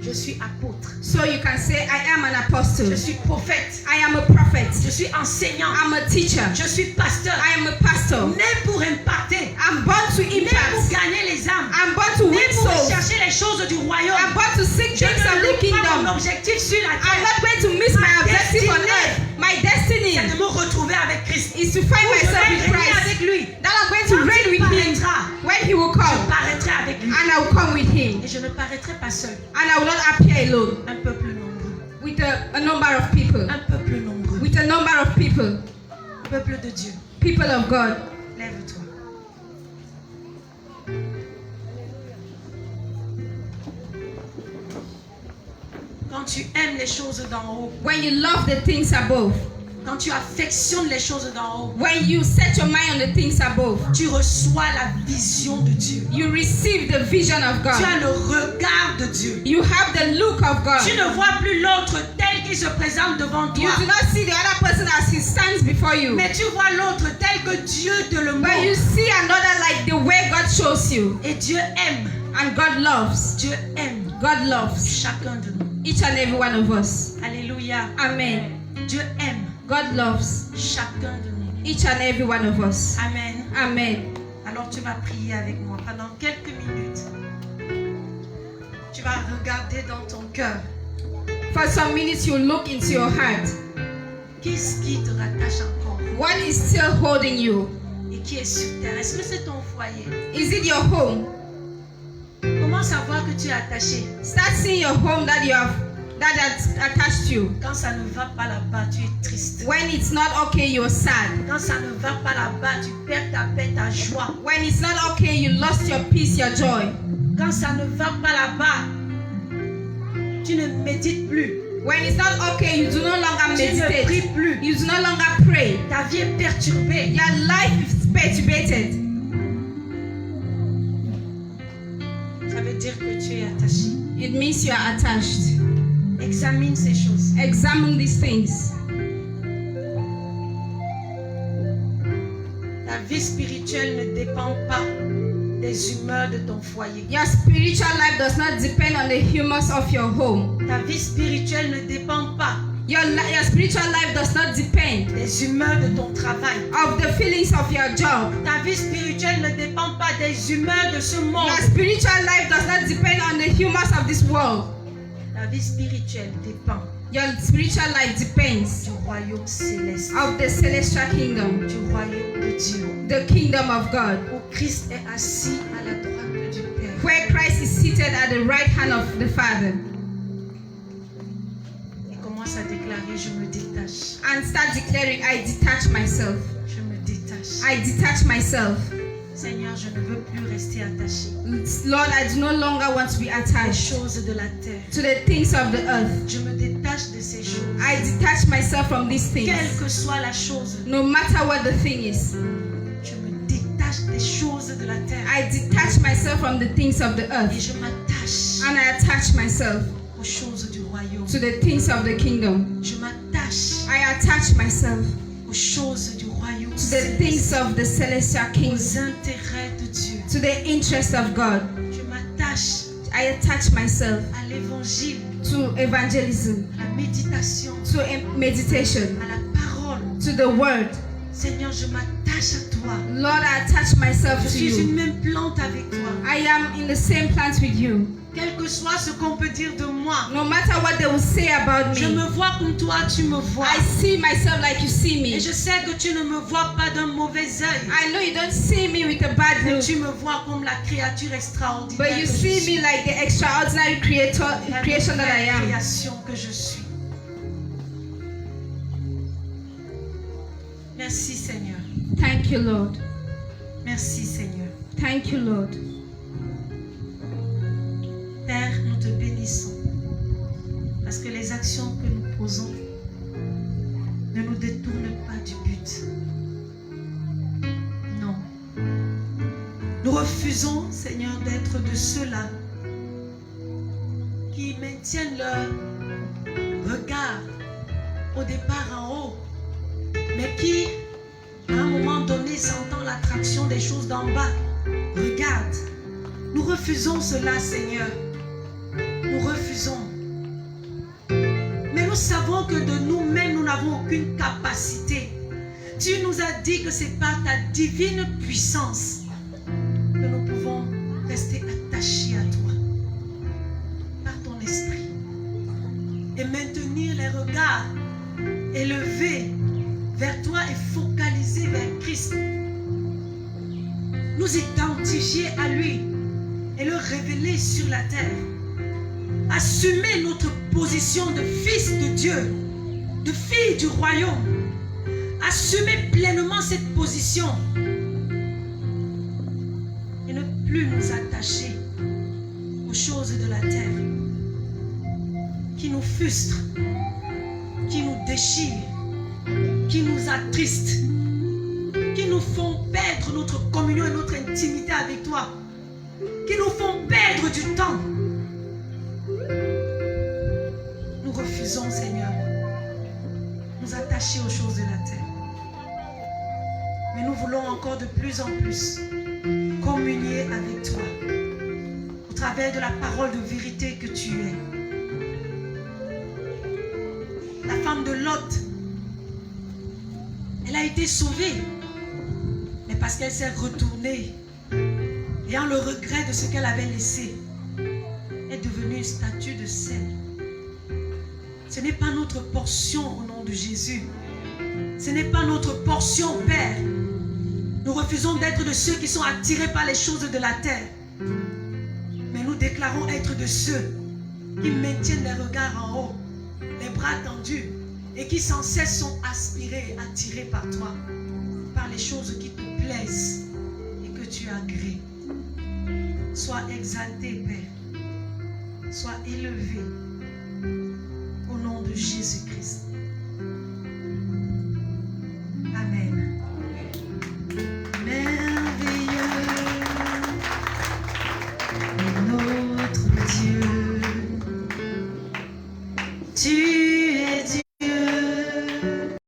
je suis apôtre, So you can say, I am an apostle. je suis prophète, I am a prophet. je suis enseignant, I'm a teacher. je suis pasteur, I am a pastor. né pour impacter, I'm born to né pour impact. gagner les âmes, I'm born to né win pour souls. chercher les choses du I'm royaume. born to seek Je things of ne the loupe pas mon kingdom. objectif sur la I'm terre, not going to miss my objective on earth. My destiny c'est de me retrouver avec Christ. is to find Où je myself vais with régner Christ. avec lui. That I'm going to Quand reign il with him paraîtra, when he will je come. paraîtrai avec lui. And I will come with him. Et je ne paraîtrai pas seul. And I will not appear alone. Un peuple nombreux. With a number of people. Un peuple nombreux. With a number of people. Peuple de Dieu. People of God. Lève-toi. Quand tu aimes les choses d'en haut, When you love the things above, Quand tu affectionnes les choses d'en haut, when you set your mind on the things above, tu reçois la vision de Dieu. you receive the vision of Tu as God. le regard de Dieu. You have the look of God. Tu ne vois plus l'autre tel qu'il se présente devant You toi. do not see the other person as he stands before you, Mais tu vois l'autre tel que Dieu te le but you montre. see another like the way God shows you. Et Dieu aime. And God loves. Dieu aime God loves chacun de nous. each and every one of us. Alléluia. Amen. Dieu aime God loves chacun de nous. each and every one of us. Amen. Amen. Alors tu vas prier avec moi pendant quelques minutes. Tu vas regarder dans ton cœur. For some minutes, you look into your heart. Qu'est-ce qui te rattache encore What is still holding you? et qui est sur terre? Est-ce que c'est ton foyer? Is it your home? Comment savoir que tu es attaché? Start seeing your home that you have that's attached to you. Quand ça ne va pas là-bas, tu es triste. When it's not okay, you're sad. Quand ça ne va pas là-bas, tu perds ta paix, ta joie. When it's not okay, you lost your peace, your joy. Quand ça ne va pas là-bas, tu ne médites plus. When it's not okay, you do no longer Tu ne pries meditate. plus. You do no longer pray. Ta vie est perturbée. Your life is perturbated. Ça veut dire que tu es attaché. It means you are attached. Examine ces choses. Examine these things. Ta vie spirituelle ne dépend pas des humeurs de ton foyer. Your spiritual life does not depend on the humors of your home. Ta vie spirituelle ne dépend pas Your spiritual life does not depend des humeurs de ton travail. of the feelings of your job. Ta vie spirituelle ne dépend pas des humeurs de ce monde. Your spiritual life does not depend on the humors of this world. Ta vie spirituelle dépend Your spiritual life depends du royaume céleste, of the celestial kingdom, du royaume de Dieu, the kingdom of God, où Christ est assis à la droite du Père. where Christ is seated at the right hand of the Father. Et commence à déclarer, je me détache, And start declaring, I detach myself. je me détache. I detach myself. Seigneur, je ne veux plus rester attaché Lord, I do no longer want to be aux attached choses de la terre. to the things of the earth. Je me détache de ces choses. I detach myself from these Quelle things. que soit la chose, No matter what the thing is, je me détache des choses de la terre. I detach myself from the things of the Et earth. je m'attache And I attach myself aux choses du royaume. to the things of the kingdom. Je m'attache I attach myself aux choses du royaume. to the things of the celestial Aux kingdom, intérêts de Dieu. to the interest of God. Je m'attache I attach myself à l'évangile, to evangelism, à la méditation, to meditation, à la parole. to the word. Seigneur, je m'attache à toi. Lord, I attach myself Je to suis une you. même plante avec toi. I am in the same plant with you. Quel que soit ce qu'on peut dire de moi, No matter what they will say about je me, me vois comme toi, tu me vois. I see myself like you see Et me. je sais que tu ne me vois pas d'un mauvais œil. I know you don't see me with a bad Mais look, tu me vois comme la créature extraordinaire but you que je see suis. me like the extraordinary creation that I La am. création que je suis. Merci Seigneur. Thank you, Lord. Merci Seigneur. Thank you, Lord. Père, nous te bénissons. Parce que les actions que nous posons ne nous détournent pas du but. Non. Nous refusons, Seigneur, d'être de ceux-là qui maintiennent leur regard au départ en haut, mais qui, à un moment donné, sentant l'attraction des choses d'en bas, regardent. Nous refusons cela, Seigneur. Nous refusons. Mais nous savons que de nous-mêmes, nous n'avons aucune capacité. Tu nous as dit que c'est par ta divine puissance que nous pouvons rester attachés à toi, par ton esprit, et maintenir les regards élevés vers toi et focalisés vers Christ. Nous identifier à lui et le révéler sur la terre. Assumer notre position de fils de Dieu, de fille du royaume. Assumer pleinement cette position et ne plus nous attacher aux choses de la terre qui nous frustrent, qui nous déchirent, qui nous attristent, qui nous font perdre notre communion et notre intimité avec toi, qui nous font perdre du temps. Nous refusons, Seigneur, nous attacher aux choses de la terre. Mais nous voulons encore de plus en plus communier avec toi au travers de la parole de vérité que tu es. La femme de Lot, elle a été sauvée, mais parce qu'elle s'est retournée, ayant le regret de ce qu'elle avait laissé, est devenue une statue de sel. Ce n'est pas notre portion au nom de Jésus. Ce n'est pas notre portion, Père. Nous refusons d'être de ceux qui sont attirés par les choses de la terre. Mais nous déclarons être de ceux qui maintiennent les regards en haut, les bras tendus, et qui sans cesse sont aspirés, attirés par toi, par les choses qui te plaisent et que tu agrées. Sois exalté, Père. Sois élevé au nom de Jésus.